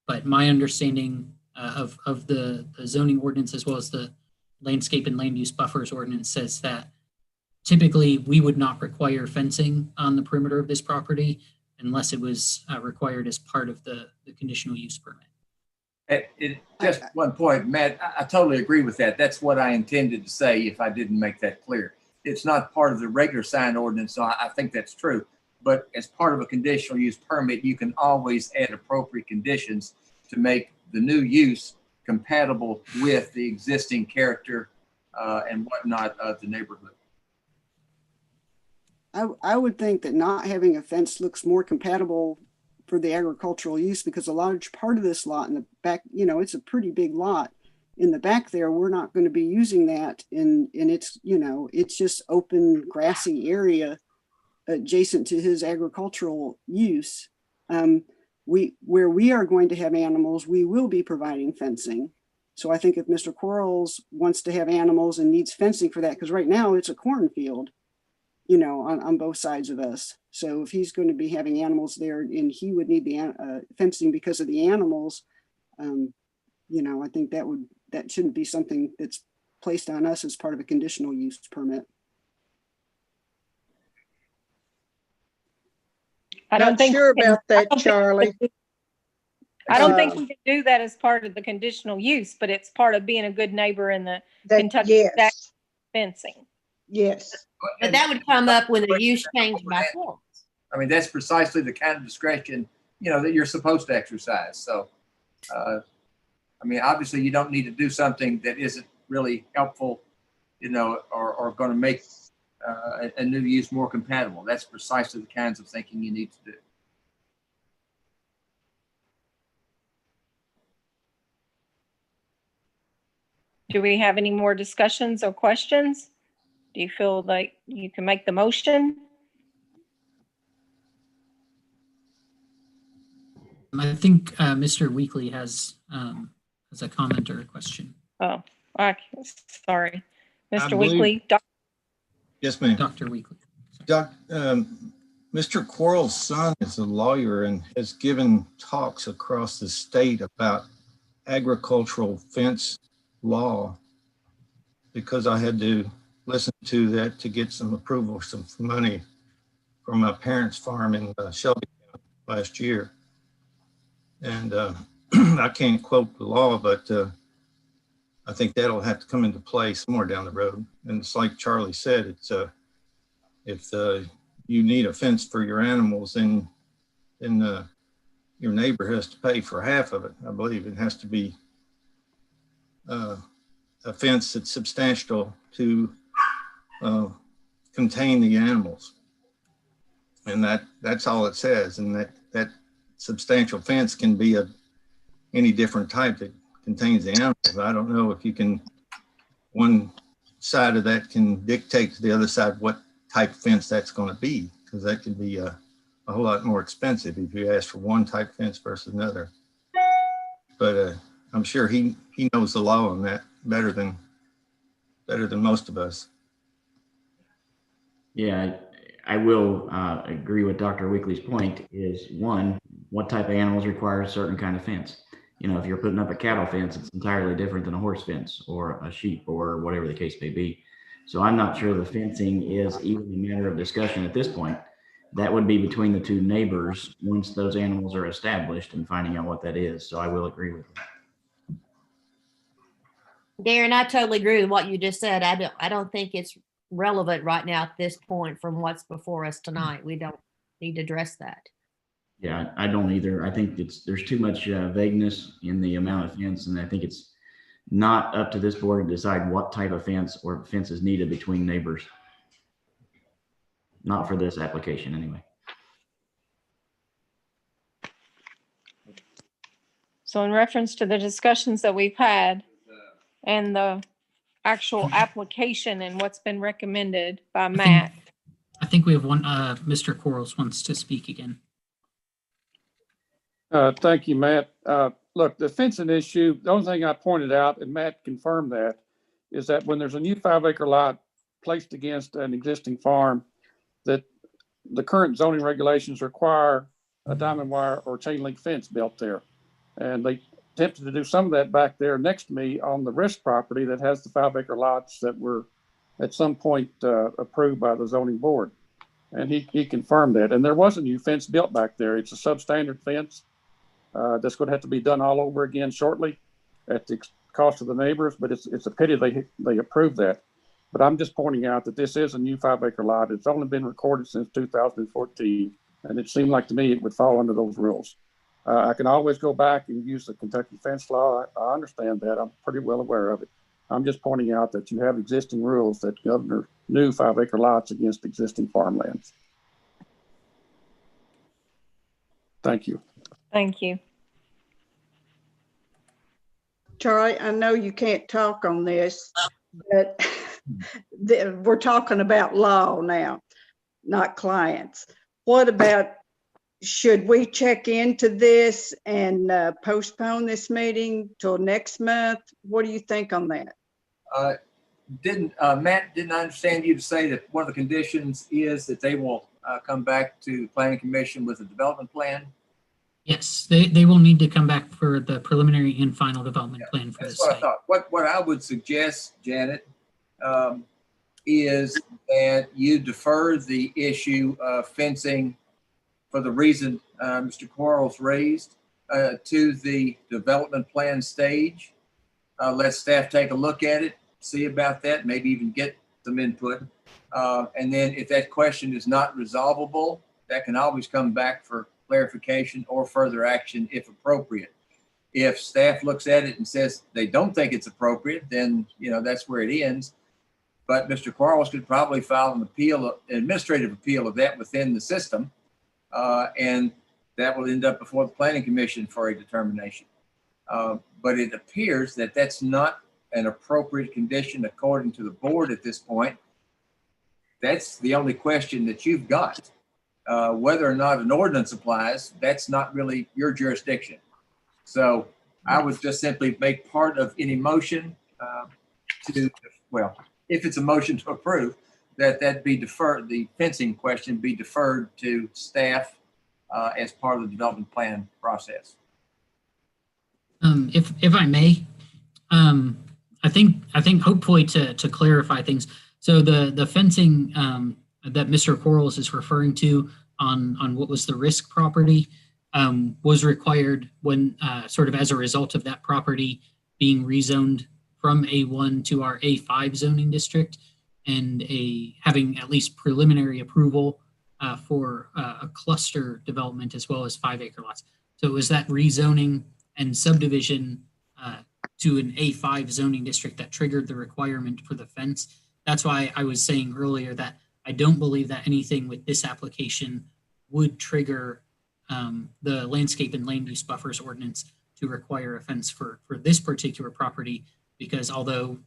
But my understanding of the zoning ordinance as well as the landscape and land use buffers ordinance says that typically we would not require fencing on the perimeter of this property unless it was required as part of the conditional use permit. Just one point, Matt, I totally agree with that. That's what I intended to say if I didn't make that clear. It's not part of the regular sign ordinance, so I think that's true. But as part of a conditional use permit, you can always add appropriate conditions to make the new use compatible with the existing character and whatnot of the neighborhood. I would think that not having a fence looks more compatible for the agricultural use because a large part of this lot in the back, it's a pretty big lot in the back there. We're not going to be using that in it's, it's just open grassy area adjacent to his agricultural use. Where we are going to have animals, we will be providing fencing. So I think if Mr. Quarles wants to have animals and needs fencing for that, because right now it's a cornfield, on both sides of us. So if he's going to be having animals there and he would need the fencing because of the animals, I think that shouldn't be something that's placed on us as part of a conditional use permit. I don't Not think sure about that, Charlie. I don't think we can do that as part of the conditional use, but it's part of being a good neighbor in the Kentucky Yes, fencing. yes. But that would come up when the use changed by force. I mean, that's precisely the kind of discretion, that you're supposed to exercise. So, I mean, obviously you don't need to do something that isn't really helpful, or going to make a new use more compatible. That's precisely the kinds of thinking you need to do. Do we have any more discussions or questions? Do you feel like you can make the motion? I think Mr. Weekly has a comment or a question. Oh, sorry. Mr. believe- Weekly, Yes, ma'am. Dr. Weekly. Mr. Quarles' son is a lawyer and has given talks across the state about agricultural fence law, because I had to listen to that to get some approval, some money from my parents' farm in Shelby County last year. And I can't quote the law, but I think that'll have to come into play somewhere down the road. And it's like Charlie said, it's if you need a fence for your animals, then your neighbor has to pay for half of it. I believe it has to be a fence that's substantial to contain the animals. And that's all it says. And that substantial fence can be of any different type that contains the animals. I don't know if you can, one side of that can dictate to the other side what type of fence that's going to be, because that can be a whole lot more expensive if you ask for one type of fence versus another. But I'm sure he knows the law on that better than most of us. Yeah, I will agree with Dr. Weekly's point is, one, what type of animals require a certain kind of fence? If you're putting up a cattle fence, it's entirely different than a horse fence or a sheep or whatever the case may be. So I'm not sure the fencing is even a matter of discussion at this point. That would be between the two neighbors once those animals are established and finding out what that is. So I will agree with you. Darren, I totally agree with what you just said. I don't think it's relevant right now at this point from what's before us tonight. We don't need to address that. Yeah, I don't either. I think there's too much vagueness in the amount of fence, and I think it's not up to this board to decide what type of fence or fence is needed between neighbors. Not for this application, anyway. so in reference to the discussions that we've had and the actual application and what's been recommended by Matt. I think we have one, Mr. Quarles wants to speak again. Thank you, Matt. Look, the fencing issue, the only thing I pointed out, and Matt confirmed that, is that when there's a new 5-acre lot placed against an existing farm, that the current zoning regulations require a diamond wire or chain link fence built there. And they attempted to do some of that back there next to me on the Risk property that has the 5-acre lots that were at some point approved by the zoning board. And he confirmed that. And there was a new fence built back there. It's a substandard fence. That's going to have to be done all over again shortly at the cost of the neighbors, but it's a pity they approved that. But I'm just pointing out that this is a new 5-acre lot. It's only been recorded since 2014, and it seemed like to me it would fall under those rules. I can always go back and use the Kentucky fence law. I understand that. I'm pretty well aware of it. I'm just pointing out that you have existing rules that govern new 5-acre lots against existing farmlands. Thank you. Thank you. Charlie, I know you can't talk on this, but we're talking about law now, not clients. What about, should we check into this and postpone this meeting till next month? What do you think on that? Matt, didn't I understand you to say that one of the conditions is that they will come back to the Planning Commission with a development plan? Yes, they will need to come back for the preliminary and final development plan for this That's what site. I thought. What I would suggest, Janet, is that you defer the issue of fencing for the reason Mr. Quarles raised, to the development plan stage. Let staff take a look at it, see about that, maybe even get some input. And then if that question is not resolvable, that can always come back for clarification or further action if appropriate. If staff looks at it and says they don't think it's appropriate, then, you know, that's where it ends. But Mr. Quarles could probably file an appeal, an administrative appeal of that within the system. And that will end up before the Planning Commission for a determination. But it appears that that's not an appropriate condition according to the board at this point. That's the only question that you've got. Whether or not an ordinance applies, that's not really your jurisdiction. So I would just simply make part of any motion well, if it's a motion to approve, that be deferred, the fencing question be deferred to staff as part of the development plan process. If I may, I think hopefully to clarify things. So the fencing that Mr. Quarles is referring to on what was the risk property was required when sort of as a result of that property being rezoned from A1 to our A5 zoning district and having at least preliminary approval for a cluster development as well as 5-acre lots. So it was that rezoning and subdivision to an A5 zoning district that triggered the requirement for the fence. That's why I was saying earlier that I don't believe that anything with this application would trigger the landscape and land use buffers ordinance to require a fence for this particular property, because although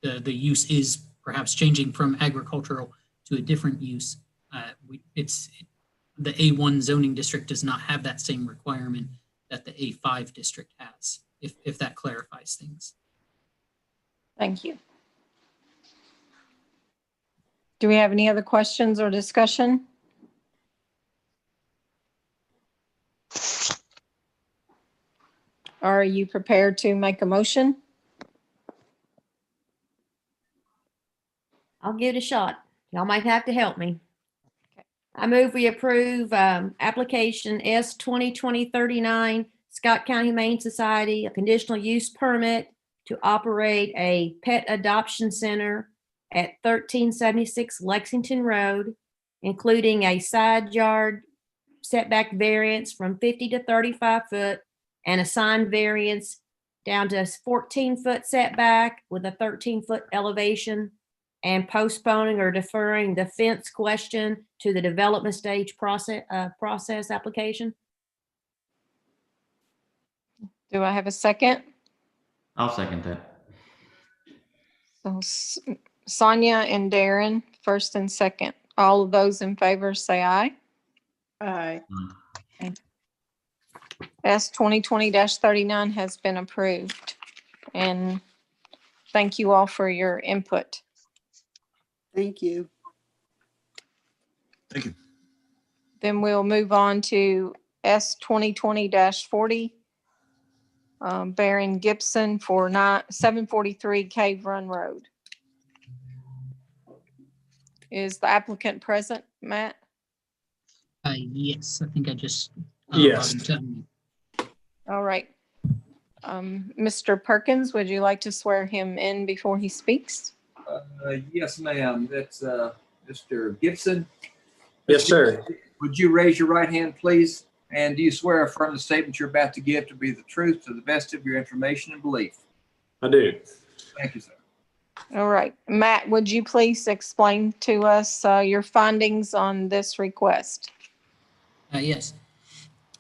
the use is perhaps changing from agricultural to a different use, the A1 zoning district does not have that same requirement that the A5 district has, if that clarifies things. Thank you. Do we have any other questions or discussion? Are you prepared to make a motion? I'll give it a shot. Y'all might have to help me. I move we approve application S 2020-39, Scott County Humane Society, a conditional use permit to operate a pet adoption center at 1376 Lexington Road, including a side yard setback variance from 50 to 35 foot and a sign variance down to 14-foot setback with a 13-foot elevation, and postponing or deferring the fence question to the development stage process application. Do I have a second? I'll second that. So Sonia and Darren, first and second. All of those in favor say aye. Aye. S 2020-39 has been approved. And thank you all for your input. Thank you. Thank you. Then we'll move on to S 2020-40. Baron Gibson for 743 Cave Run Road. Is the applicant present, Matt? Yes, I think I just. Yes. All right. Mr. Perkins, would you like to swear him in before he speaks? Yes, ma'am. That's Mr. Gibson. Yes, sir. Would you raise your right hand, please? And do you swear or affirm the statement you're about to give to be the truth to the best of your information and belief? I do. Thank you, sir. All right. Matt, would you please explain to us your findings on this request? Yes.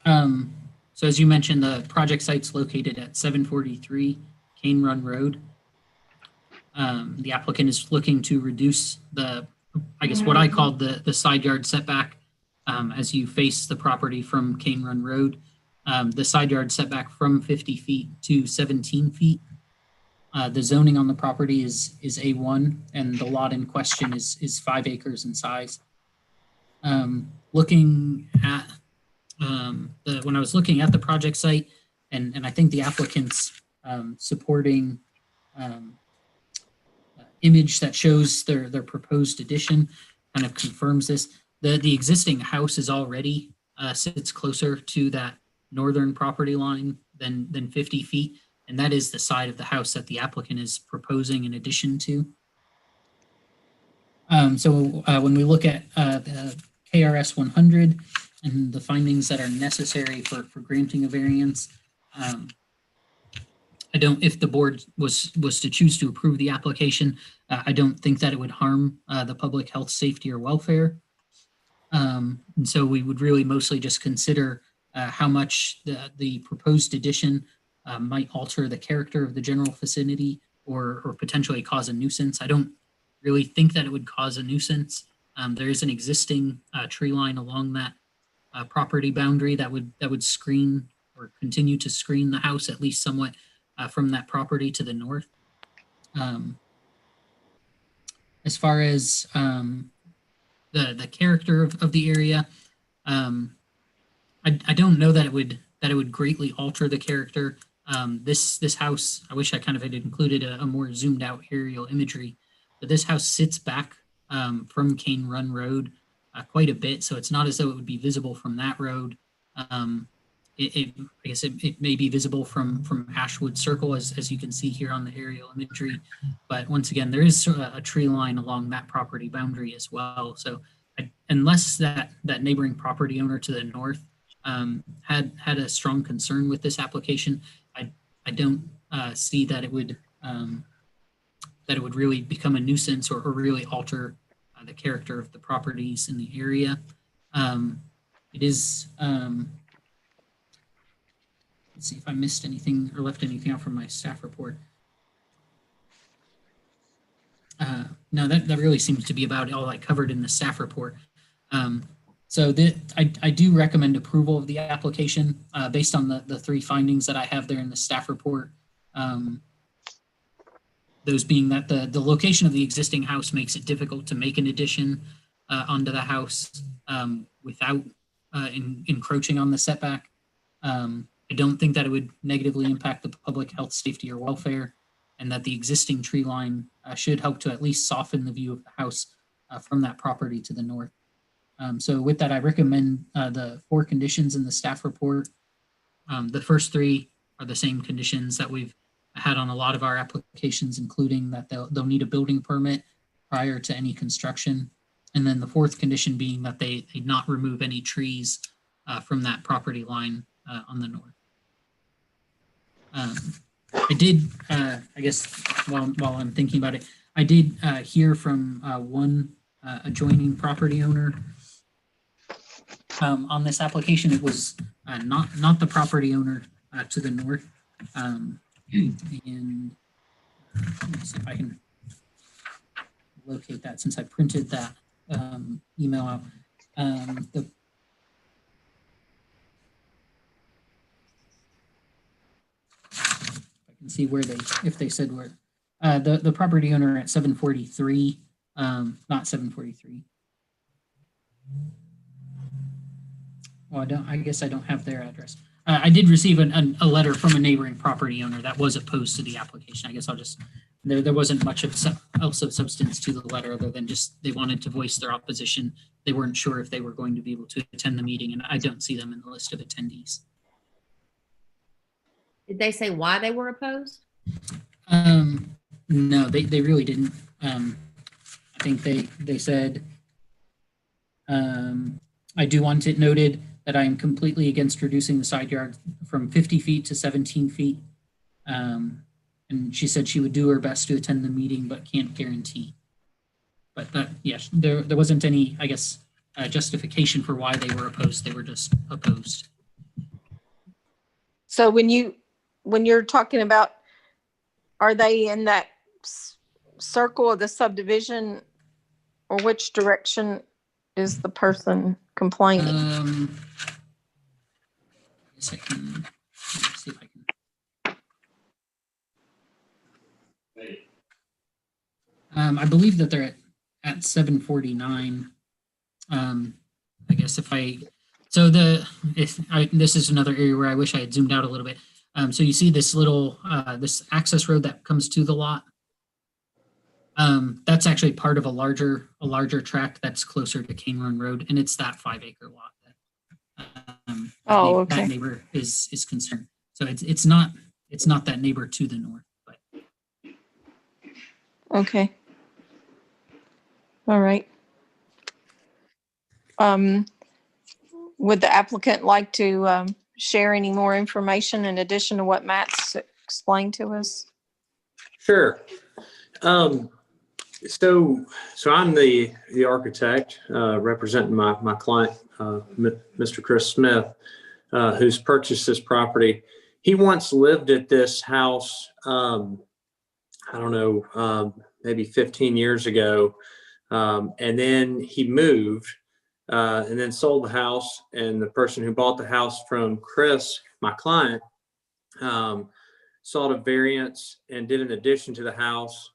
So as you mentioned, the project site's located at 743 Cane Run Road. The applicant is looking to reduce what I called the side yard setback as you face the property from Cane Run Road. The side yard setback from 50 feet to 17 feet. The zoning on the property is A1, and the lot in question is 5 acres in size. Looking at when I was looking at the project site, and I think the applicant's supporting image that shows their proposed addition kind of confirms this. The existing house is already sits closer to that northern property line than 50 feet. And that is the side of the house that the applicant is proposing in addition to. When we look at the KRS 100 and the findings that are necessary for granting a variance, if the board was to choose to approve the application, I don't think that it would harm the public health, safety, or welfare. And so we would really mostly just consider how much the proposed addition might alter the character of the general vicinity or potentially cause a nuisance. I don't really think that it would cause a nuisance. There is an existing tree line along that property boundary that would screen or continue to screen the house at least somewhat from that property to the north. As far as the character of the area, I don't know that it would greatly alter the character. This house, I wish I kind of had included a more zoomed out aerial imagery, but this house sits back from Cane Run Road quite a bit, so it's not as though it would be visible from that road. I guess it may be visible from Ashwood Circle, as you can see here on the aerial imagery. But once again, there is a tree line along that property boundary as well. So unless that neighboring property owner to the north had a strong concern with this application, I don't see that it would really become a nuisance or really alter the character of the properties in the area. It is. Let's see if I missed anything or left anything out from my staff report. No, that really seems to be about all I covered in the staff report. So I do recommend approval of the application based on the three findings that I have there in the staff report. Those being that the location of the existing house makes it difficult to make an addition onto the house without encroaching on the setback. I don't think that it would negatively impact the public health, safety, or welfare, and that the existing tree line should help to at least soften the view of the house from that property to the north. So with that, I recommend the 4 conditions in the staff report. The first 3 are the same conditions that we've had on a lot of our applications, including that they'll need a building permit prior to any construction. And then the 4th condition being that they not remove any trees from that property line on the north. I did, I guess, while I'm thinking about it, I did hear from one adjoining property owner on this application. It was not the property owner to the north. And let me see if I can locate that since I printed that email out. And see where if they said where the property owner at 743, not 743. Well, I guess I don't have their address. I did receive a letter from a neighboring property owner that was opposed to the application. I guess I'll just, there wasn't much else of substance to the letter other than just they wanted to voice their opposition. They weren't sure if they were going to be able to attend the meeting, and I don't see them in the list of attendees. Did they say why they were opposed? No, they really didn't. I think they said, I do want it noted that I am completely against reducing the side yard from 50 feet to 17 feet. And she said she would do her best to attend the meeting, but can't guarantee. But yes, there wasn't any, I guess, justification for why they were opposed. They were just opposed. So when you're talking about, are they in that circle of the subdivision, or which direction is the person complaining? I guess I can, let's see if I can. I believe that they're at 749. I guess this is another area where I wish I had zoomed out a little bit. So you see this little, this access road that comes to the lot. That's actually part of a larger tract that's closer to Cane Run Road, and it's that 5-acre lot Oh, That okay. neighbor is concerned. So it's not that neighbor to the north, but Okay. All right. Would the applicant like to share any more information in addition to what Matt's explained to us? Sure. So I'm the architect representing my client, Mr. Chris Smith, who's purchased this property. He once lived at this house, I don't know, maybe 15 years ago. And then he moved and then sold the house. And the person who bought the house from Chris, my client, sought a variance and did an addition to the house,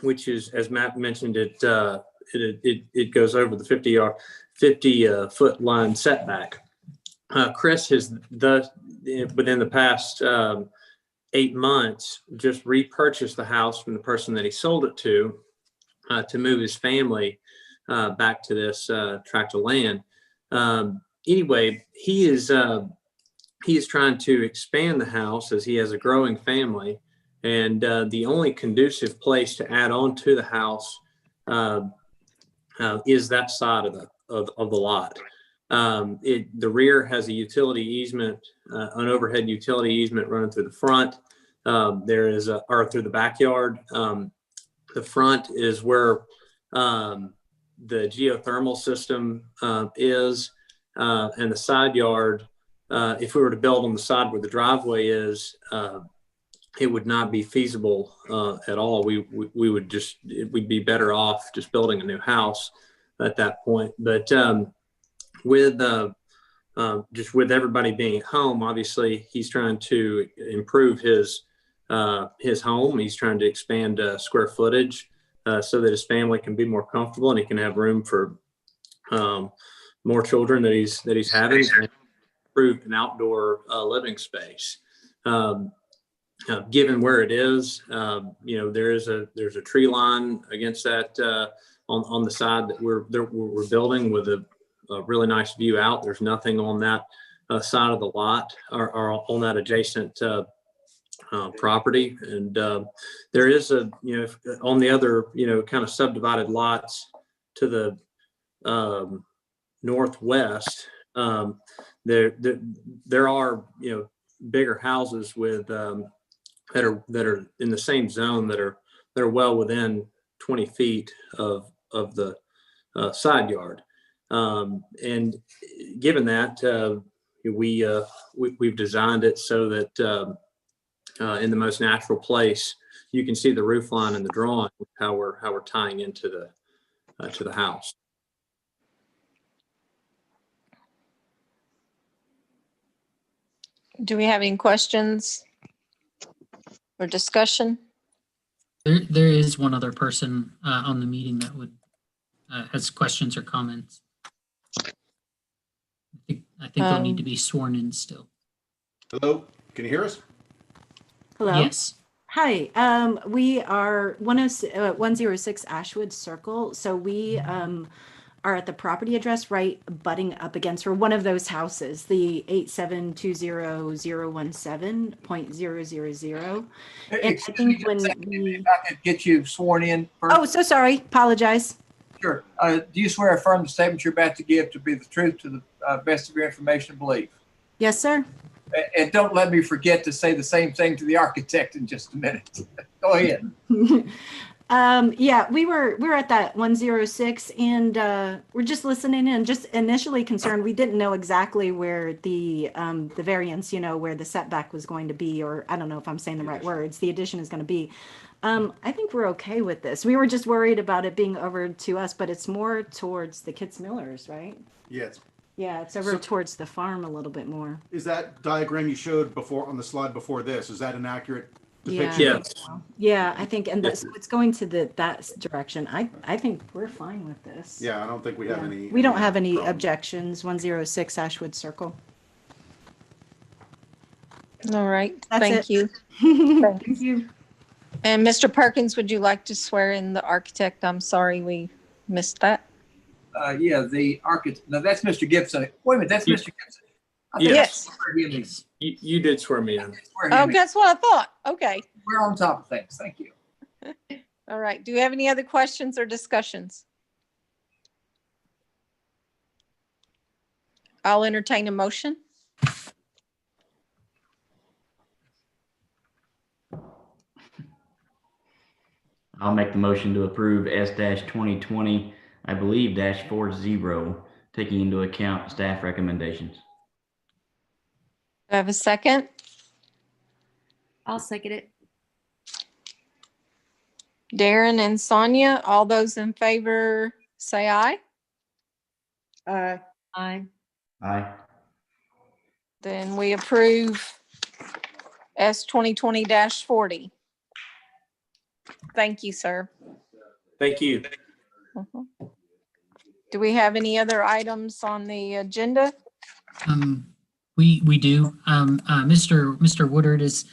which is, as Matt mentioned, it goes over the 50 foot line setback. Chris has within the past 8 months just repurchased the house from the person that he sold it to move his family back to this tract of land. Anyway, he is trying to expand the house as he has a growing family, and the only conducive place to add on to the house is that side of the lot. The rear has a utility easement, an overhead utility easement running through the front. There is or through the backyard. The front is where the geothermal system is, and the side yard. If we were to build on the side where the driveway is, it would not be feasible at all. We'd be better off just building a new house at that point. But with everybody being at home, obviously he's trying to improve his home. He's trying to expand square footage so that his family can be more comfortable and he can have room for more children that he's having, and improve an outdoor living space. Given where it is, there's a tree line against that on the side that we're building with a really nice view out. There's nothing on that side of the lot or on that adjacent property, and there is on the other kind of subdivided lots to the northwest. There are bigger houses with that are in the same zone that are well within 20 feet of the side yard, and given that we've designed it so that in the most natural place you can see the roof line in the drawing, how we're tying into the house. Do we have any questions or discussion? there is one other person on the meeting that would has questions or comments. I think they'll need to be sworn in still. Hello, can you hear us? Hello. Yes. Hi, we are 106 Ashwood Circle. So we are at the property address right butting up against one of those houses, the 8720017.000. And I think when if I could get you sworn in first. Oh, so sorry. Apologize. Sure. Do you swear or affirm the statement you're about to give to be the truth to the best of your information and belief? Yes, sir. And don't let me forget to say the same thing to the architect in just a minute. Go ahead. Yeah, we're at that 106 and we're just listening in, just initially concerned. We didn't know exactly where the variance, where the setback was going to be, or I don't know if I'm saying the right words, the addition is going to be. I think we're okay with this. We were just worried about it being over to us, but it's more towards the Kitzmillers, right? Yes. Yeah, it's over towards the farm a little bit more. Is that diagram you showed before on the slide before this, is that an accurate Yeah, depiction? Yes. Yeah, I think, and that's it's going to that direction. I think we're fine with this. Yeah, I don't think we have any. We don't have any problem. objections. 106 Ashwood Circle. All right. That's Thank it. you. Thank you. And Mr. Perkins, would you like to swear in the architect? I'm sorry we missed that. Yeah, the architect, no, that's Mr. Gibson. Wait a minute, that's Mr. Gibson. I think Yes. I swear him in. You did swear me in. Swear him Oh, in. that's what I thought. Okay. We're on top of things. Thank you. All right. Do you have any other questions or discussions? I'll entertain a motion. I'll make the motion to approve S-2020, I believe, -40, taking into account staff recommendations. Do I have a second? I'll second it. Darren and Sonia, all those in favor, say aye. Aye. Aye. Aye. Then we approve S 2020-40. Thank you, sir. Thank you. Mhm. Do we have any other items on the agenda? We do. Mr. Woodard is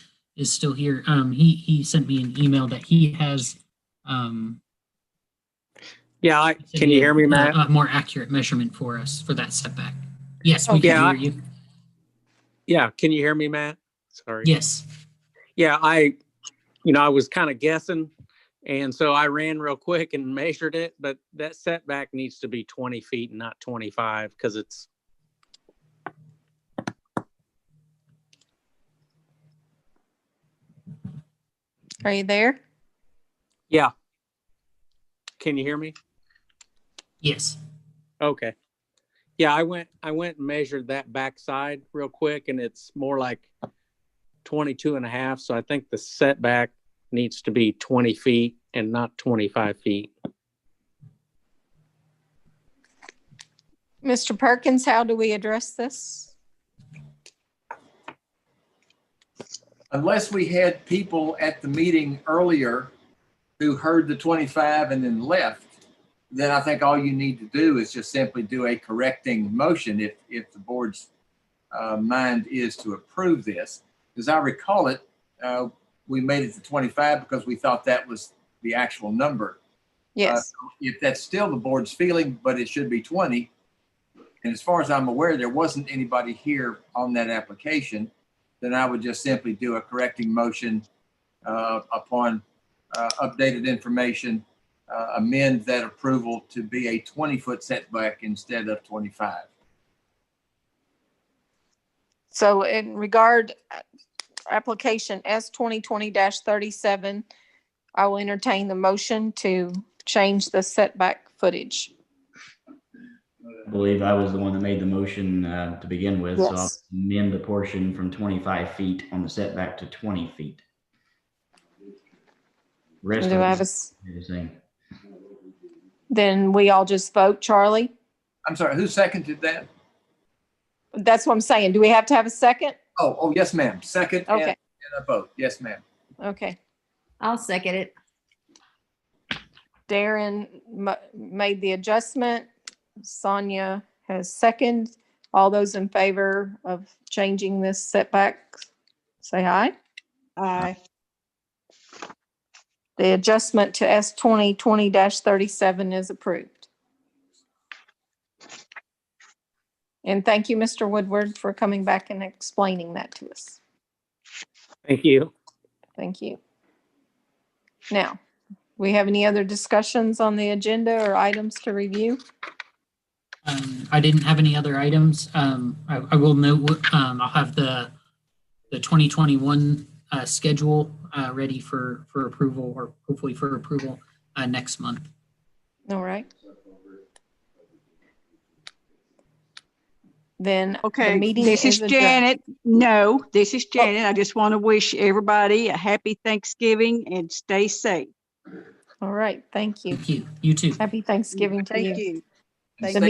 still here. He sent me an email that he has Yeah, can you hear me, Matt? a more accurate measurement for us for that setback. Yes, we Yeah, can hear you. Yeah, can you hear me, Matt? Sorry. Yes. Yeah, I was kind of guessing, and so I ran real quick and measured it, but that setback needs to be 20 feet and not 25 because it's. Are you there? Yeah. Can you hear me? Yes. Okay. Yeah, I went and measured that backside real quick, and it's more like 22 and a half. So I think the setback needs to be 20 feet and not 25 feet. Mr. Perkins, how do we address this? Unless we had people at the meeting earlier who heard the 25 and then left, then I think all you need to do is just simply do a correcting motion if the board's mind is to approve this. As I recall it, we made it to 25 because we thought that was the actual number. Yes. If that's still the board's feeling, but it should be 20. And as far as I'm aware, there wasn't anybody here on that application, then I would just simply do a correcting motion upon updated information, amend that approval to be a 20-foot setback instead of 25. So in regard application S 2020-37, I will entertain the motion to change the setback footage. I believe I was the one that made the motion to begin with, so I'll Yes. amend the portion from 25 feet on the setback to 20 feet. Rest Do of I it have a is the same. Then we all just vote, Charlie? I'm sorry, who seconded that? That's what I'm saying. Do we have to have a second? Oh, yes, ma'am. Second Okay. and a vote. Yes, ma'am. Okay. I'll second it. Darren made the adjustment. Sonia has second. All those in favor of changing this setback, say aye. Aye. The adjustment to S 2020-37 is approved. And thank you, Mr. Woodward, for coming back and explaining that to us. Thank you. Thank you. Now, we have any other discussions on the agenda or items to review? I didn't have any other items. I will note, I'll have the 2021 schedule ready for approval, or hopefully for approval next month. All right. Then the Okay, meeting this is adjourned. Janet. No, this is Janet. I just want to wish everybody a happy Thanksgiving and stay safe. All right. Thank you. Thank you. You too. Happy Thanksgiving to you. Thank you. The meeting